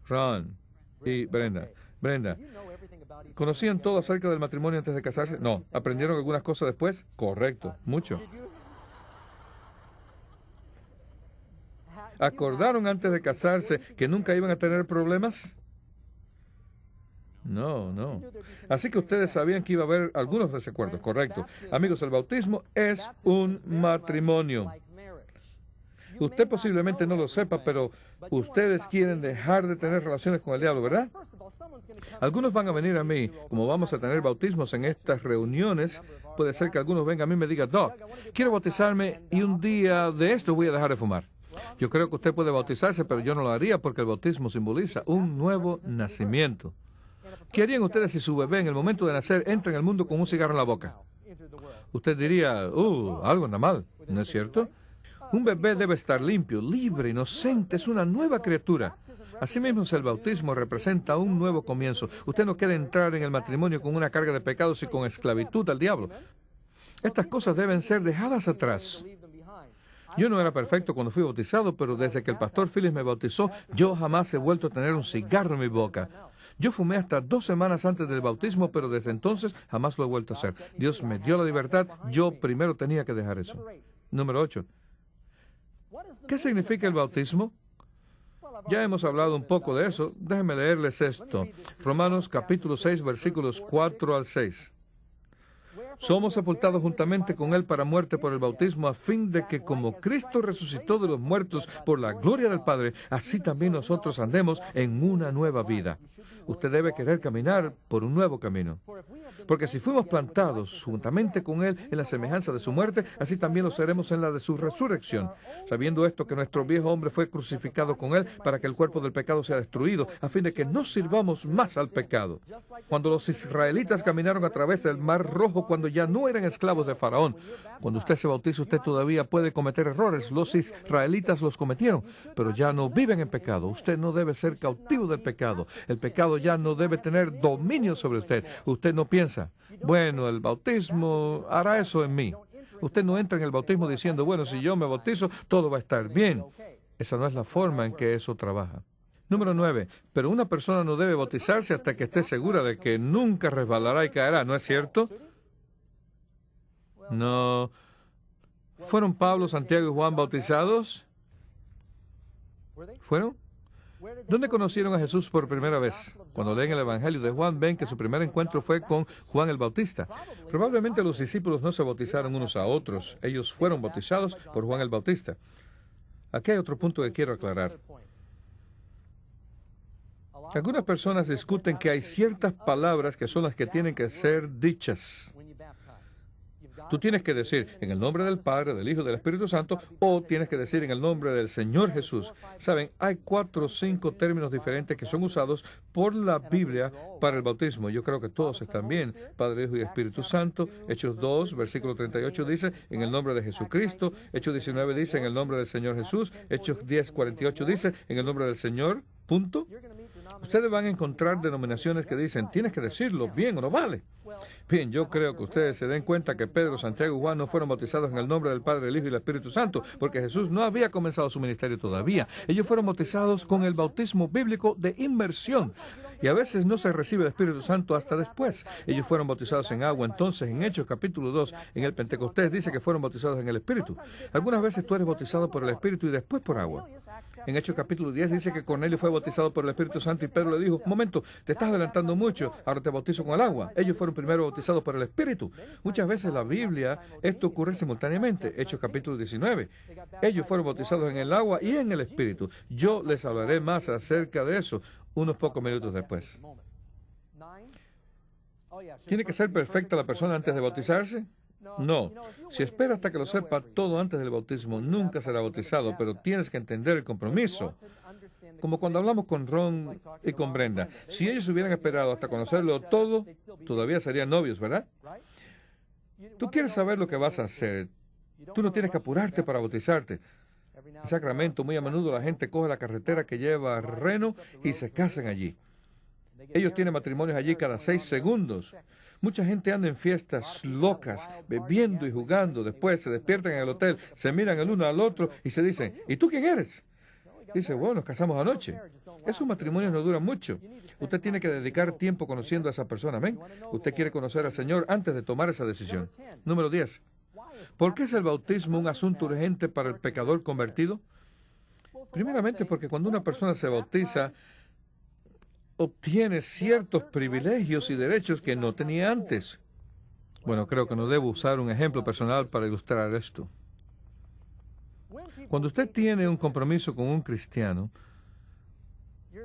Ron y Brenda. Brenda, ¿conocían todo acerca del matrimonio antes de casarse? No. ¿Aprendieron algunas cosas después? Correcto, mucho. ¿Acordaron antes de casarse que nunca iban a tener problemas? No, no. Así que ustedes sabían que iba a haber algunos desacuerdos, correcto. Amigos, el bautismo es un matrimonio. Usted posiblemente no lo sepa, pero ustedes quieren dejar de tener relaciones con el diablo, ¿verdad? Algunos van a venir a mí, como vamos a tener bautismos en estas reuniones, puede ser que algunos vengan a mí y me digan, Doc, quiero bautizarme y un día de esto voy a dejar de fumar. Yo creo que usted puede bautizarse, pero yo no lo haría porque el bautismo simboliza un nuevo nacimiento. ¿Qué harían ustedes si su bebé en el momento de nacer entra en el mundo con un cigarro en la boca? Usted diría, algo anda mal, ¿no es cierto? Un bebé debe estar limpio, libre, inocente, es una nueva criatura. Asimismo, el bautismo representa un nuevo comienzo. Usted no quiere entrar en el matrimonio con una carga de pecados y con esclavitud al diablo. Estas cosas deben ser dejadas atrás. Yo no era perfecto cuando fui bautizado, pero desde que el pastor Phillips me bautizó, yo jamás he vuelto a tener un cigarro en mi boca. Yo fumé hasta 2 semanas antes del bautismo, pero desde entonces jamás lo he vuelto a hacer. Dios me dio la libertad, yo primero tenía que dejar eso. Número 8. ¿Qué significa el bautismo? Ya hemos hablado un poco de eso. Déjenme leerles esto. Romanos capítulo 6, versículos 4 al 6. Somos sepultados juntamente con Él para muerte por el bautismo, a fin de que como Cristo resucitó de los muertos por la gloria del Padre, así también nosotros andemos en una nueva vida. Usted debe querer caminar por un nuevo camino. Porque si fuimos plantados juntamente con Él en la semejanza de su muerte, así también lo seremos en la de su resurrección. Sabiendo esto, que nuestro viejo hombre fue crucificado con Él para que el cuerpo del pecado sea destruido, a fin de que no sirvamos más al pecado. Cuando los israelitas caminaron a través del Mar Rojo, cuando ya no eran esclavos de Faraón, cuando usted se bautiza, usted todavía puede cometer errores. Los israelitas los cometieron, pero ya no viven en pecado. Usted no debe ser cautivo del pecado. El pecado ya no debe tener dominio sobre usted. Usted no piensa, bueno, el bautismo hará eso en mí. Usted no entra en el bautismo diciendo, bueno, si yo me bautizo, todo va a estar bien. Esa no es la forma en que eso trabaja. Número 9. Pero una persona no debe bautizarse hasta que esté segura de que nunca resbalará y caerá, ¿no es cierto? No. ¿Fueron Pablo, Santiago y Juan bautizados? ¿Fueron? ¿Dónde conocieron a Jesús por primera vez? Cuando leen el Evangelio de Juan, ven que su primer encuentro fue con Juan el Bautista. Probablemente los discípulos no se bautizaron unos a otros. Ellos fueron bautizados por Juan el Bautista. Aquí hay otro punto que quiero aclarar. Algunas personas discuten que hay ciertas palabras que son las que tienen que ser dichas. Tú tienes que decir en el nombre del Padre, del Hijo y del Espíritu Santo, o tienes que decir en el nombre del Señor Jesús. Saben, hay 4 o 5 términos diferentes que son usados por la Biblia para el bautismo. Yo creo que todos están bien. Padre, Hijo y Espíritu Santo. Hechos 2, versículo 38 dice, en el nombre de Jesucristo. Hechos 19 dice, en el nombre del Señor Jesús. Hechos 10, 48 dice, en el nombre del Señor. Punto. Ustedes van a encontrar denominaciones que dicen, tienes que decirlo bien o no vale. Bien, yo creo que ustedes se den cuenta que Pedro, Santiago y Juan no fueron bautizados en el nombre del Padre, del Hijo y del Espíritu Santo, porque Jesús no había comenzado su ministerio todavía. Ellos fueron bautizados con el bautismo bíblico de inmersión. Y a veces no se recibe el Espíritu Santo hasta después. Ellos fueron bautizados en agua. Entonces, en Hechos capítulo 2, en el Pentecostés, dice que fueron bautizados en el Espíritu. Algunas veces tú eres bautizado por el Espíritu y después por agua. En Hechos capítulo 10 dice que Cornelio fue bautizado por el Espíritu Santo y Pedro le dijo, un momento, te estás adelantando mucho, ahora te bautizo con el agua. Ellos fueron primero bautizados por el Espíritu. Muchas veces en la Biblia esto ocurre simultáneamente. Hechos capítulo 19. Ellos fueron bautizados en el agua y en el Espíritu. Yo les hablaré más acerca de eso unos pocos minutos después. ¿Tiene que ser perfecta la persona antes de bautizarse? No. Si espera hasta que lo sepa todo antes del bautismo, nunca será bautizado, pero tienes que entender el compromiso. Como cuando hablamos con Ron y con Brenda. Si ellos hubieran esperado hasta conocerlo todo, todavía serían novios, ¿verdad? Tú quieres saber lo que vas a hacer. Tú no tienes que apurarte para bautizarte. En Sacramento, muy a menudo la gente coge la carretera que lleva a Reno y se casan allí. Ellos tienen matrimonios allí cada 6 segundos. Mucha gente anda en fiestas locas, bebiendo y jugando. Después se despiertan en el hotel, se miran el uno al otro y se dicen, ¿y tú quién eres? Dice, bueno, nos casamos anoche. Esos matrimonios no duran mucho. Usted tiene que dedicar tiempo conociendo a esa persona, ¿ven? Usted quiere conocer al Señor antes de tomar esa decisión. Número 10. ¿Por qué es el bautismo un asunto urgente para el pecador convertido? Primeramente porque cuando una persona se bautiza, obtiene ciertos privilegios y derechos que no tenía antes. Bueno, creo que no debo usar un ejemplo personal para ilustrar esto. Cuando usted tiene un compromiso con un cristiano,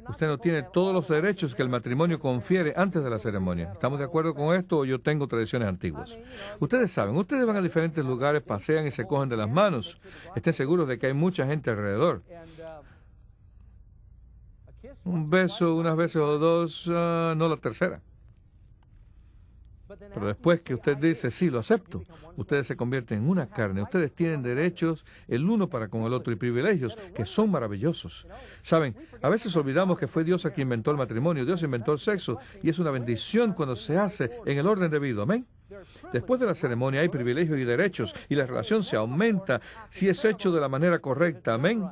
usted no tiene todos los derechos que el matrimonio confiere antes de la ceremonia. ¿Estamos de acuerdo con esto o yo tengo tradiciones antiguas? Ustedes saben, ustedes van a diferentes lugares, pasean y se cogen de las manos. Estén seguros de que hay mucha gente alrededor. Un beso unas veces o dos, no la tercera. Pero después que usted dice, sí, lo acepto, ustedes se convierten en una carne. Ustedes tienen derechos el uno para con el otro y privilegios que son maravillosos. Saben, a veces olvidamos que fue Dios a quien inventó el matrimonio. Dios inventó el sexo y es una bendición cuando se hace en el orden debido. Amén. Después de la ceremonia hay privilegios y derechos y la relación se aumenta si es hecho de la manera correcta. Amén.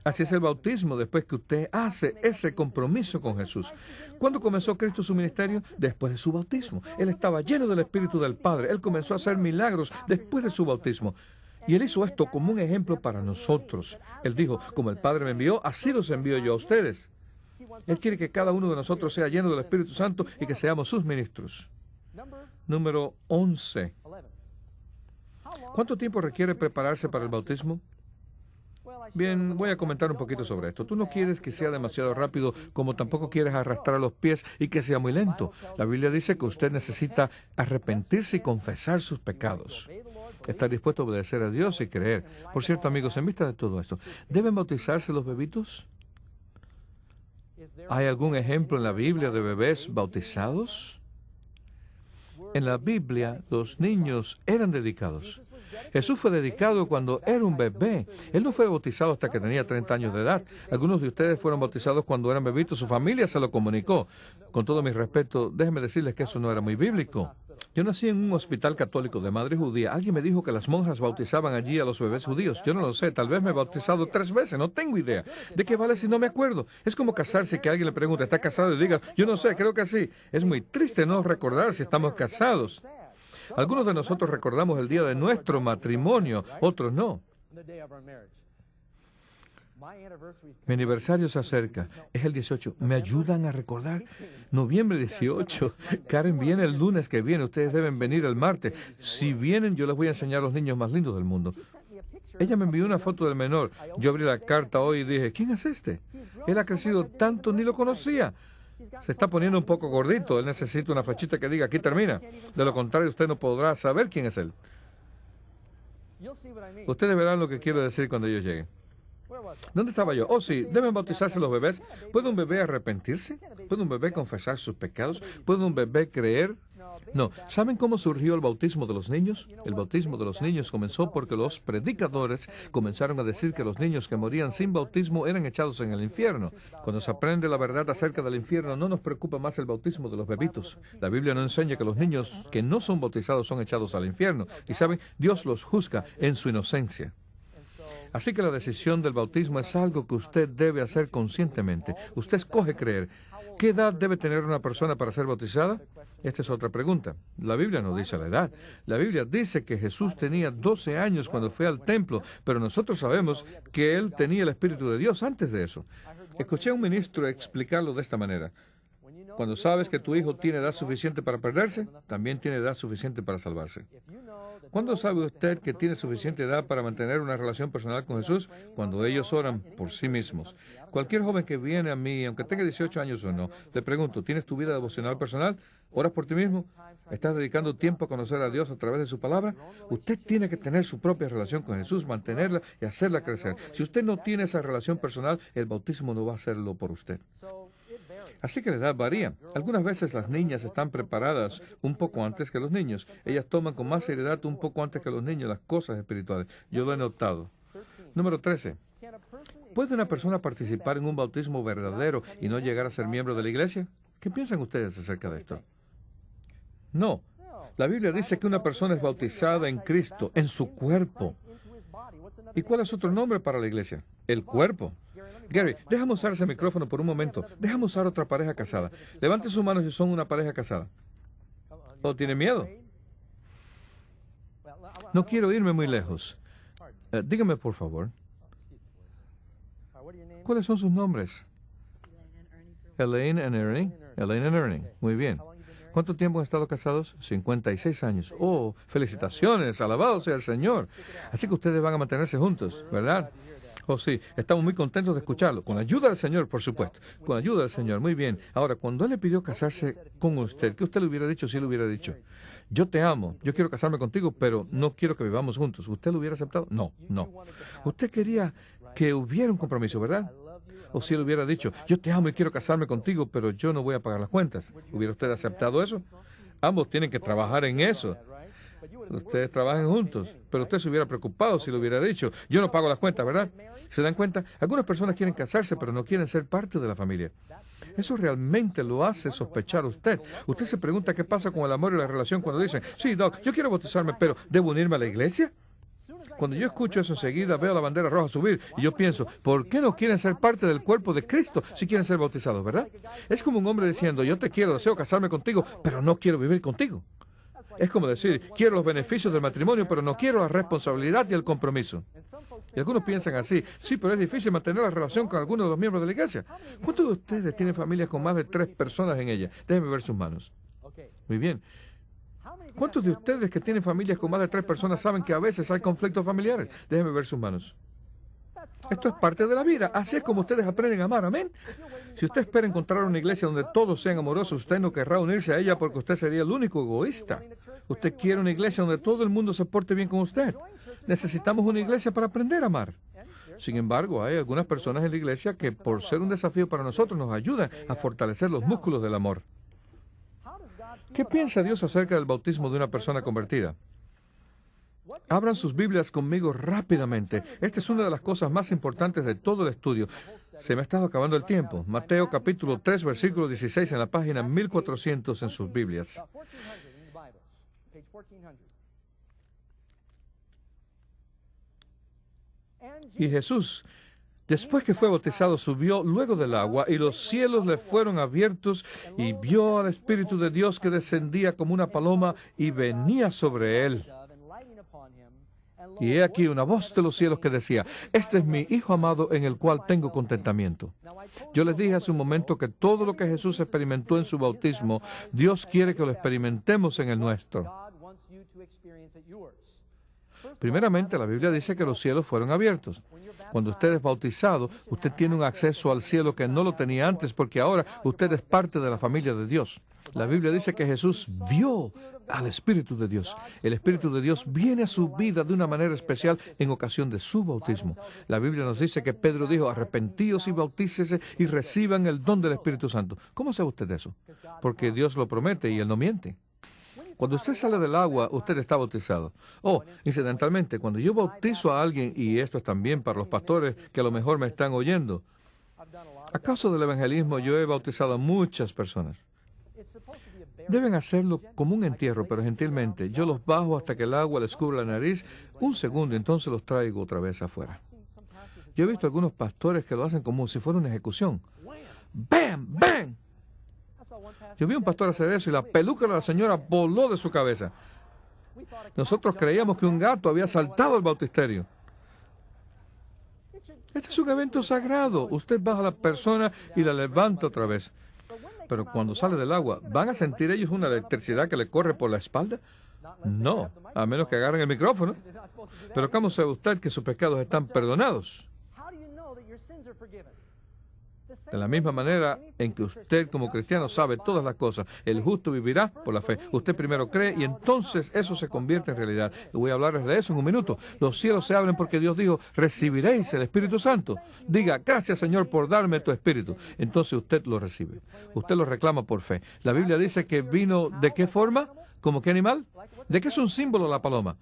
Así es el bautismo después que usted hace ese compromiso con Jesús. ¿Cuándo comenzó Cristo su ministerio? Después de su bautismo. Él estaba lleno del Espíritu del Padre. Él comenzó a hacer milagros después de su bautismo. Y Él hizo esto como un ejemplo para nosotros. Él dijo, como el Padre me envió, así los envío yo a ustedes. Él quiere que cada uno de nosotros sea lleno del Espíritu Santo y que seamos sus ministros. Número 11. ¿Cuánto tiempo requiere prepararse para el bautismo? Bien, voy a comentar un poquito sobre esto. Tú no quieres que sea demasiado rápido, como tampoco quieres arrastrar los pies y que sea muy lento. La Biblia dice que usted necesita arrepentirse y confesar sus pecados. Estar dispuesto a obedecer a Dios y creer. Por cierto, amigos, en vista de todo esto, ¿deben bautizarse los bebitos? ¿Hay algún ejemplo en la Biblia de bebés bautizados? En la Biblia, los niños eran dedicados. Jesús fue dedicado cuando era un bebé. Él no fue bautizado hasta que tenía 30 años de edad. Algunos de ustedes fueron bautizados cuando eran bebitos. Su familia se lo comunicó. Con todo mi respeto, déjenme decirles que eso no era muy bíblico. Yo nací en un hospital católico de madre judía. Alguien me dijo que las monjas bautizaban allí a los bebés judíos. Yo no lo sé. Tal vez me he bautizado 3 veces. No tengo idea. ¿De qué vale si no me acuerdo? Es como casarse y que alguien le pregunte, ¿está casado? Y diga, yo no sé, creo que sí. Es muy triste no recordar si estamos casados. Algunos de nosotros recordamos el día de nuestro matrimonio, otros no. Mi aniversario se acerca, es el 18. ¿Me ayudan a recordar? Noviembre 18. Karen viene el lunes que viene, ustedes deben venir el martes. Si vienen, yo les voy a enseñar a los niños más lindos del mundo. Ella me envió una foto del menor. Yo abrí la carta hoy y dije, ¿quién es este? Él ha crecido tanto, ni lo conocía. Se está poniendo un poco gordito. Él necesita una flechita que diga, aquí termina. De lo contrario, usted no podrá saber quién es él. Ustedes verán lo que quiero decir cuando ellos lleguen. ¿Dónde estaba yo? Oh, sí, deben bautizarse los bebés. ¿Puede un bebé arrepentirse? ¿Puede un bebé confesar sus pecados? ¿Puede un bebé creer? No. ¿Saben cómo surgió el bautismo de los niños? El bautismo de los niños comenzó porque los predicadores comenzaron a decir que los niños que morían sin bautismo eran echados en el infierno. Cuando se aprende la verdad acerca del infierno, no nos preocupa más el bautismo de los bebitos. La Biblia no enseña que los niños que no son bautizados son echados al infierno. Y saben, Dios los juzga en su inocencia. Así que la decisión del bautismo es algo que usted debe hacer conscientemente. Usted escoge creer. ¿Qué edad debe tener una persona para ser bautizada? Esta es otra pregunta. La Biblia no dice la edad. La Biblia dice que Jesús tenía 12 años cuando fue al templo, pero nosotros sabemos que él tenía el Espíritu de Dios antes de eso. Escuché a un ministro explicarlo de esta manera. Cuando sabes que tu hijo tiene edad suficiente para perderse, también tiene edad suficiente para salvarse. ¿Cuándo sabe usted que tiene suficiente edad para mantener una relación personal con Jesús? Cuando ellos oran por sí mismos. Cualquier joven que viene a mí, aunque tenga 18 años o no, le pregunto, ¿tienes tu vida devocional personal? ¿Oras por ti mismo? ¿Estás dedicando tiempo a conocer a Dios a través de su palabra? Usted tiene que tener su propia relación con Jesús, mantenerla y hacerla crecer. Si usted no tiene esa relación personal, el bautismo no va a hacerlo por usted. Así que la edad varía. Algunas veces las niñas están preparadas un poco antes que los niños. Ellas toman con más seriedad un poco antes que los niños las cosas espirituales. Yo lo he notado. Número 13. ¿Puede una persona participar en un bautismo verdadero y no llegar a ser miembro de la iglesia? ¿Qué piensan ustedes acerca de esto? No. La Biblia dice que una persona es bautizada en Cristo, en su cuerpo. ¿Y cuál es otro nombre para la iglesia? El cuerpo. Gary, déjame usar ese micrófono por un momento. Déjame usar otra pareja casada. Levante sus manos si son una pareja casada. ¿O tiene miedo? No quiero irme muy lejos. Dígame, por favor. ¿Cuáles son sus nombres? Elaine and Ernie. Elaine and Ernie. Muy bien. ¿Cuánto tiempo han estado casados? 56 años. Oh, felicitaciones. Alabado sea el Señor. Así que ustedes van a mantenerse juntos, ¿verdad? Oh, sí, estamos muy contentos de escucharlo. Con la ayuda del Señor, por supuesto. Con la ayuda del Señor, muy bien. Ahora, cuando Él le pidió casarse con usted, ¿qué usted le hubiera dicho si Él le hubiera dicho? Yo te amo, yo quiero casarme contigo, pero no quiero que vivamos juntos. ¿Usted lo hubiera aceptado? No, no. Usted quería que hubiera un compromiso, ¿verdad? O si Él hubiera dicho, yo te amo y quiero casarme contigo, pero yo no voy a pagar las cuentas. ¿Hubiera usted aceptado eso? Ambos tienen que trabajar en eso. Ustedes trabajan juntos, pero usted se hubiera preocupado si le hubiera dicho, yo no pago las cuentas, ¿verdad? ¿Se dan cuenta? Algunas personas quieren casarse, pero no quieren ser parte de la familia. Eso realmente lo hace sospechar a usted. Usted se pregunta qué pasa con el amor y la relación cuando dicen, sí, Doc, yo quiero bautizarme, pero ¿debo unirme a la iglesia? Cuando yo escucho eso enseguida veo la bandera roja subir y yo pienso, ¿por qué no quieren ser parte del cuerpo de Cristo si quieren ser bautizados, verdad? Es como un hombre diciendo, yo te quiero, deseo casarme contigo, pero no quiero vivir contigo. Es como decir, quiero los beneficios del matrimonio, pero no quiero la responsabilidad y el compromiso. Y algunos piensan así, sí, pero es difícil mantener la relación con algunos de los miembros de la iglesia. ¿Cuántos de ustedes tienen familias con más de 3 personas en ella? Déjenme ver sus manos. Muy bien. ¿Cuántos de ustedes que tienen familias con más de 3 personas saben que a veces hay conflictos familiares? Déjenme ver sus manos. Esto es parte de la vida. Así es como ustedes aprenden a amar. Amén. Si usted espera encontrar una iglesia donde todos sean amorosos, usted no querrá unirse a ella porque usted sería el único egoísta. Usted quiere una iglesia donde todo el mundo se porte bien con usted. Necesitamos una iglesia para aprender a amar. Sin embargo, hay algunas personas en la iglesia que, por ser un desafío para nosotros, nos ayudan a fortalecer los músculos del amor. ¿Qué piensa Dios acerca del bautismo de una persona convertida? Abran sus Biblias conmigo rápidamente. Esta es una de las cosas más importantes de todo el estudio. Se me ha estado acabando el tiempo. Mateo capítulo 3, versículo 16 en la página 1400 en sus Biblias. Y Jesús, después que fue bautizado, subió luego del agua, y los cielos le fueron abiertos, y vio al Espíritu de Dios que descendía como una paloma y venía sobre él. Y he aquí una voz de los cielos que decía, este es mi Hijo amado en el cual tengo contentamiento. Yo les dije hace un momento que todo lo que Jesús experimentó en su bautismo, Dios quiere que lo experimentemos en el nuestro. Primeramente, la Biblia dice que los cielos fueron abiertos. Cuando usted es bautizado, usted tiene un acceso al cielo que no lo tenía antes, porque ahora usted es parte de la familia de Dios. La Biblia dice que Jesús vio al Espíritu de Dios. El Espíritu de Dios viene a su vida de una manera especial en ocasión de su bautismo. La Biblia nos dice que Pedro dijo, arrepentíos y bautícese y reciban el don del Espíritu Santo. ¿Cómo sabe usted eso? Porque Dios lo promete y Él no miente. Cuando usted sale del agua, usted está bautizado. Oh, incidentalmente, cuando yo bautizo a alguien, y esto es también para los pastores que a lo mejor me están oyendo, a causa del evangelismo yo he bautizado a muchas personas. Deben hacerlo como un entierro, pero gentilmente. Yo los bajo hasta que el agua les cubra la nariz, un segundo, y entonces los traigo otra vez afuera. Yo he visto algunos pastores que lo hacen como si fuera una ejecución. ¡Bam! ¡Bam! Yo vi a un pastor hacer eso y la peluca de la señora voló de su cabeza. Nosotros creíamos que un gato había saltado al bautisterio. Este es un evento sagrado. Usted baja a la persona y la levanta otra vez. Pero cuando sale del agua, ¿van a sentir ellos una electricidad que le corre por la espalda? No, a menos que agarren el micrófono. Pero ¿cómo sabe usted que sus pecados están perdonados? De la misma manera en que usted como cristiano sabe todas las cosas, el justo vivirá por la fe. Usted primero cree y entonces eso se convierte en realidad. Y voy a hablarles de eso en un minuto. Los cielos se abren porque Dios dijo, recibiréis el Espíritu Santo. Diga, gracias Señor por darme tu Espíritu. Entonces usted lo recibe. Usted lo reclama por fe. La Biblia dice que vino, ¿de qué forma? ¿Como qué animal? ¿De qué es un símbolo la paloma?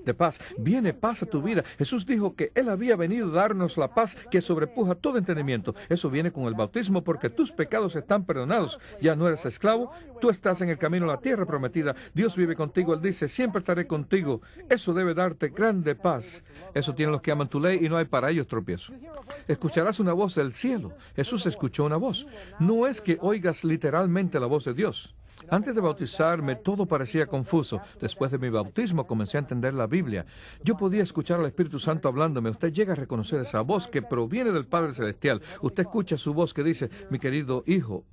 De paz. Viene paz a tu vida. Jesús dijo que Él había venido a darnos la paz que sobrepuja todo entendimiento. Eso viene con el bautismo porque tus pecados están perdonados. Ya no eres esclavo. Tú estás en el camino a la tierra prometida. Dios vive contigo. Él dice, siempre estaré contigo. Eso debe darte grande paz. Eso tienen los que aman tu ley y no hay para ellos tropiezo. Escucharás una voz del cielo. Jesús escuchó una voz. No es que oigas literalmente la voz de Dios. Antes de bautizarme, todo parecía confuso. Después de mi bautismo, comencé a entender la Biblia. Yo podía escuchar al Espíritu Santo hablándome. Usted llega a reconocer esa voz que proviene del Padre Celestial. Usted escucha su voz que dice, mi querido hijo,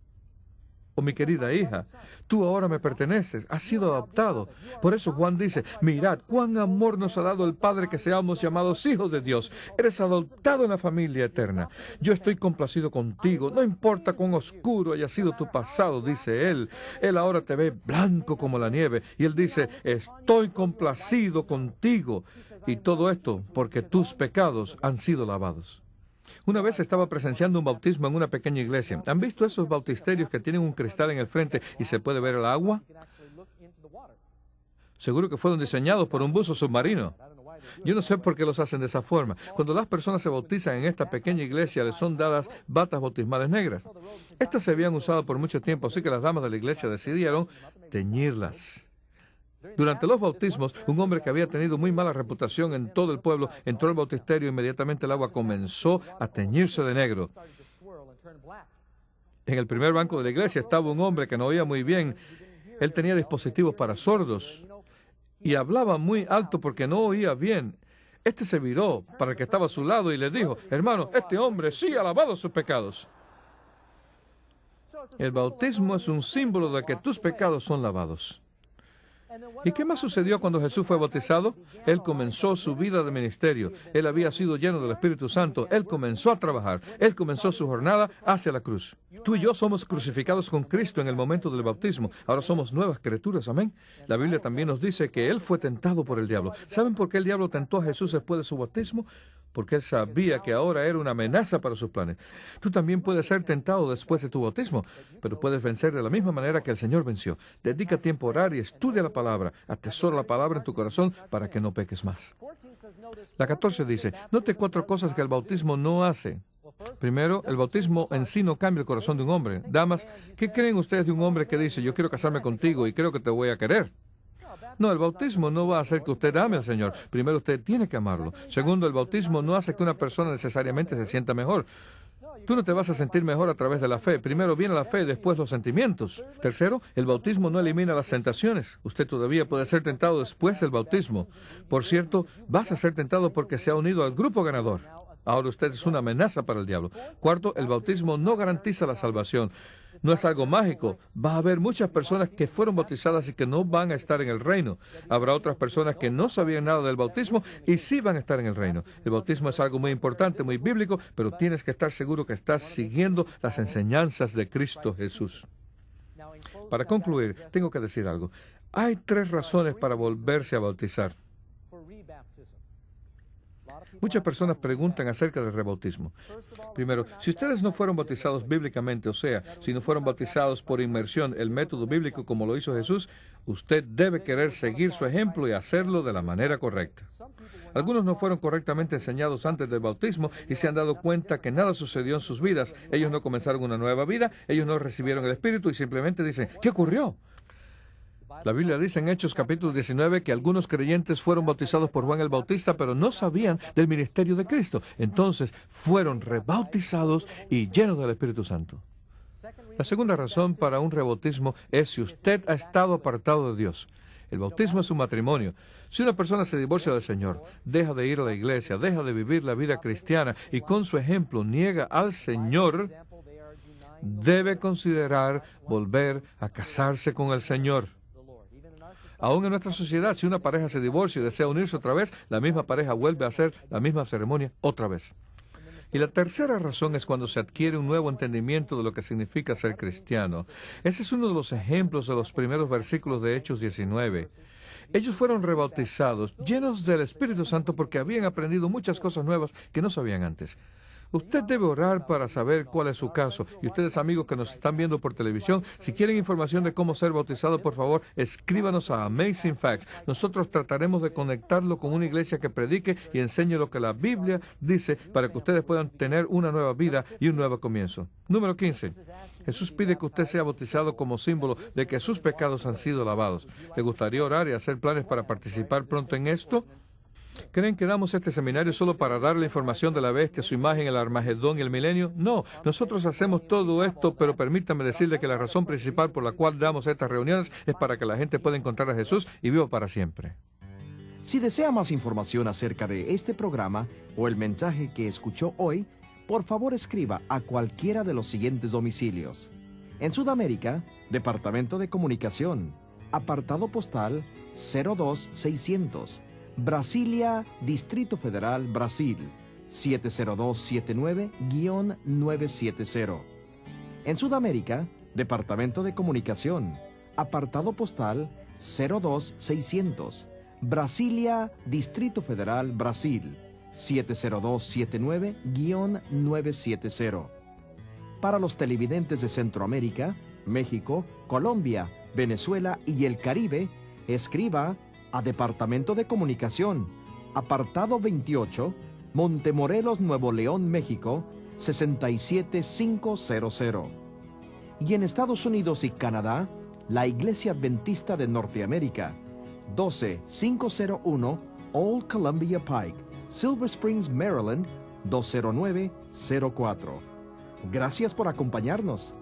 o mi querida hija, tú ahora me perteneces, has sido adoptado. Por eso Juan dice, mirad, cuán amor nos ha dado el Padre que seamos llamados hijos de Dios. Eres adoptado en la familia eterna. Yo estoy complacido contigo, no importa cuán oscuro haya sido tu pasado, dice Él. Él ahora te ve blanco como la nieve. Y Él dice, estoy complacido contigo. Y todo esto porque tus pecados han sido lavados. Una vez estaba presenciando un bautismo en una pequeña iglesia. ¿Han visto esos bautisterios que tienen un cristal en el frente y se puede ver el agua? Seguro que fueron diseñados por un buzo submarino. Yo no sé por qué los hacen de esa forma. Cuando las personas se bautizan en esta pequeña iglesia, les son dadas batas bautismales negras. Estas se habían usado por mucho tiempo, así que las damas de la iglesia decidieron teñirlas. Durante los bautismos, un hombre que había tenido muy mala reputación en todo el pueblo entró al bautisterio y inmediatamente el agua comenzó a teñirse de negro. En el primer banco de la iglesia estaba un hombre que no oía muy bien. Él tenía dispositivos para sordos y hablaba muy alto porque no oía bien. Este se viró para el que estaba a su lado y le dijo, hermano, este hombre sí ha lavado sus pecados. El bautismo es un símbolo de que tus pecados son lavados. ¿Y qué más sucedió cuando Jesús fue bautizado? Él comenzó su vida de ministerio. Él había sido lleno del Espíritu Santo. Él comenzó a trabajar. Él comenzó su jornada hacia la cruz. Tú y yo somos crucificados con Cristo en el momento del bautismo. Ahora somos nuevas criaturas, amén. La Biblia también nos dice que Él fue tentado por el diablo. ¿Saben por qué el diablo tentó a Jesús después de su bautismo? Porque Él sabía que ahora era una amenaza para sus planes. Tú también puedes ser tentado después de tu bautismo, pero puedes vencer de la misma manera que el Señor venció. Dedica tiempo a orar y estudia la palabra. Atesora la palabra en tu corazón para que no peques más. La 14 dice, note 4 cosas que el bautismo no hace. Primero, el bautismo en sí no cambia el corazón de un hombre. Damas, ¿qué creen ustedes de un hombre que dice, yo quiero casarme contigo y creo que te voy a querer? No, el bautismo no va a hacer que usted ame al Señor. Primero, usted tiene que amarlo. Segundo, el bautismo no hace que una persona necesariamente se sienta mejor. Tú no te vas a sentir mejor a través de la fe. Primero viene la fe, después los sentimientos. Tercero, el bautismo no elimina las tentaciones. Usted todavía puede ser tentado después del bautismo. Por cierto, vas a ser tentado porque se ha unido al grupo ganador. Ahora usted es una amenaza para el diablo. Cuarto, el bautismo no garantiza la salvación. No es algo mágico. Va a haber muchas personas que fueron bautizadas y que no van a estar en el reino. Habrá otras personas que no sabían nada del bautismo y sí van a estar en el reino. El bautismo es algo muy importante, muy bíblico, pero tienes que estar seguro que estás siguiendo las enseñanzas de Cristo Jesús. Para concluir, tengo que decir algo. Hay 3 razones para volverse a bautizar. Muchas personas preguntan acerca del rebautismo. Primero, si ustedes no fueron bautizados bíblicamente, o sea, si no fueron bautizados por inmersión, el método bíblico como lo hizo Jesús, usted debe querer seguir su ejemplo y hacerlo de la manera correcta. Algunos no fueron correctamente enseñados antes del bautismo y se han dado cuenta que nada sucedió en sus vidas. Ellos no comenzaron una nueva vida, ellos no recibieron el Espíritu y simplemente dicen, ¿qué ocurrió? La Biblia dice en Hechos capítulo 19 que algunos creyentes fueron bautizados por Juan el Bautista, pero no sabían del ministerio de Cristo. Entonces fueron rebautizados y llenos del Espíritu Santo. La segunda razón para un rebautismo es si usted ha estado apartado de Dios. El bautismo es un matrimonio. Si una persona se divorcia del Señor, deja de ir a la iglesia, deja de vivir la vida cristiana y con su ejemplo niega al Señor, debe considerar volver a casarse con el Señor. Aún en nuestra sociedad, si una pareja se divorcia y desea unirse otra vez, la misma pareja vuelve a hacer la misma ceremonia otra vez. Y la tercera razón es cuando se adquiere un nuevo entendimiento de lo que significa ser cristiano. Ese es uno de los ejemplos de los primeros versículos de Hechos 19. Ellos fueron rebautizados, llenos del Espíritu Santo, porque habían aprendido muchas cosas nuevas que no sabían antes. Usted debe orar para saber cuál es su caso. Y ustedes, amigos que nos están viendo por televisión, si quieren información de cómo ser bautizado, por favor, escríbanos a Amazing Facts. Nosotros trataremos de conectarlo con una iglesia que predique y enseñe lo que la Biblia dice para que ustedes puedan tener una nueva vida y un nuevo comienzo. Número 15. Jesús pide que usted sea bautizado como símbolo de que sus pecados han sido lavados. ¿Le gustaría orar y hacer planes para participar pronto en esto? ¿Creen que damos este seminario solo para darle información de la bestia, su imagen, el Armagedón y el milenio? No, nosotros hacemos todo esto, pero permítanme decirle que la razón principal por la cual damos estas reuniones es para que la gente pueda encontrar a Jesús y viva para siempre. Si desea más información acerca de este programa o el mensaje que escuchó hoy, por favor escriba a cualquiera de los siguientes domicilios. En Sudamérica, Departamento de Comunicación, apartado postal 02600. Brasilia, Distrito Federal, Brasil, 70279-970. En Sudamérica, Departamento de Comunicación, apartado postal 02600, Brasilia, Distrito Federal, Brasil, 70279-970. Para los televidentes de Centroamérica, México, Colombia, Venezuela y el Caribe, escriba a Departamento de Comunicación, apartado 28, Montemorelos, Nuevo León, México, 67500. Y en Estados Unidos y Canadá, la Iglesia Adventista de Norteamérica, 12501 Old Columbia Pike, Silver Springs, Maryland, 20904. Gracias por acompañarnos.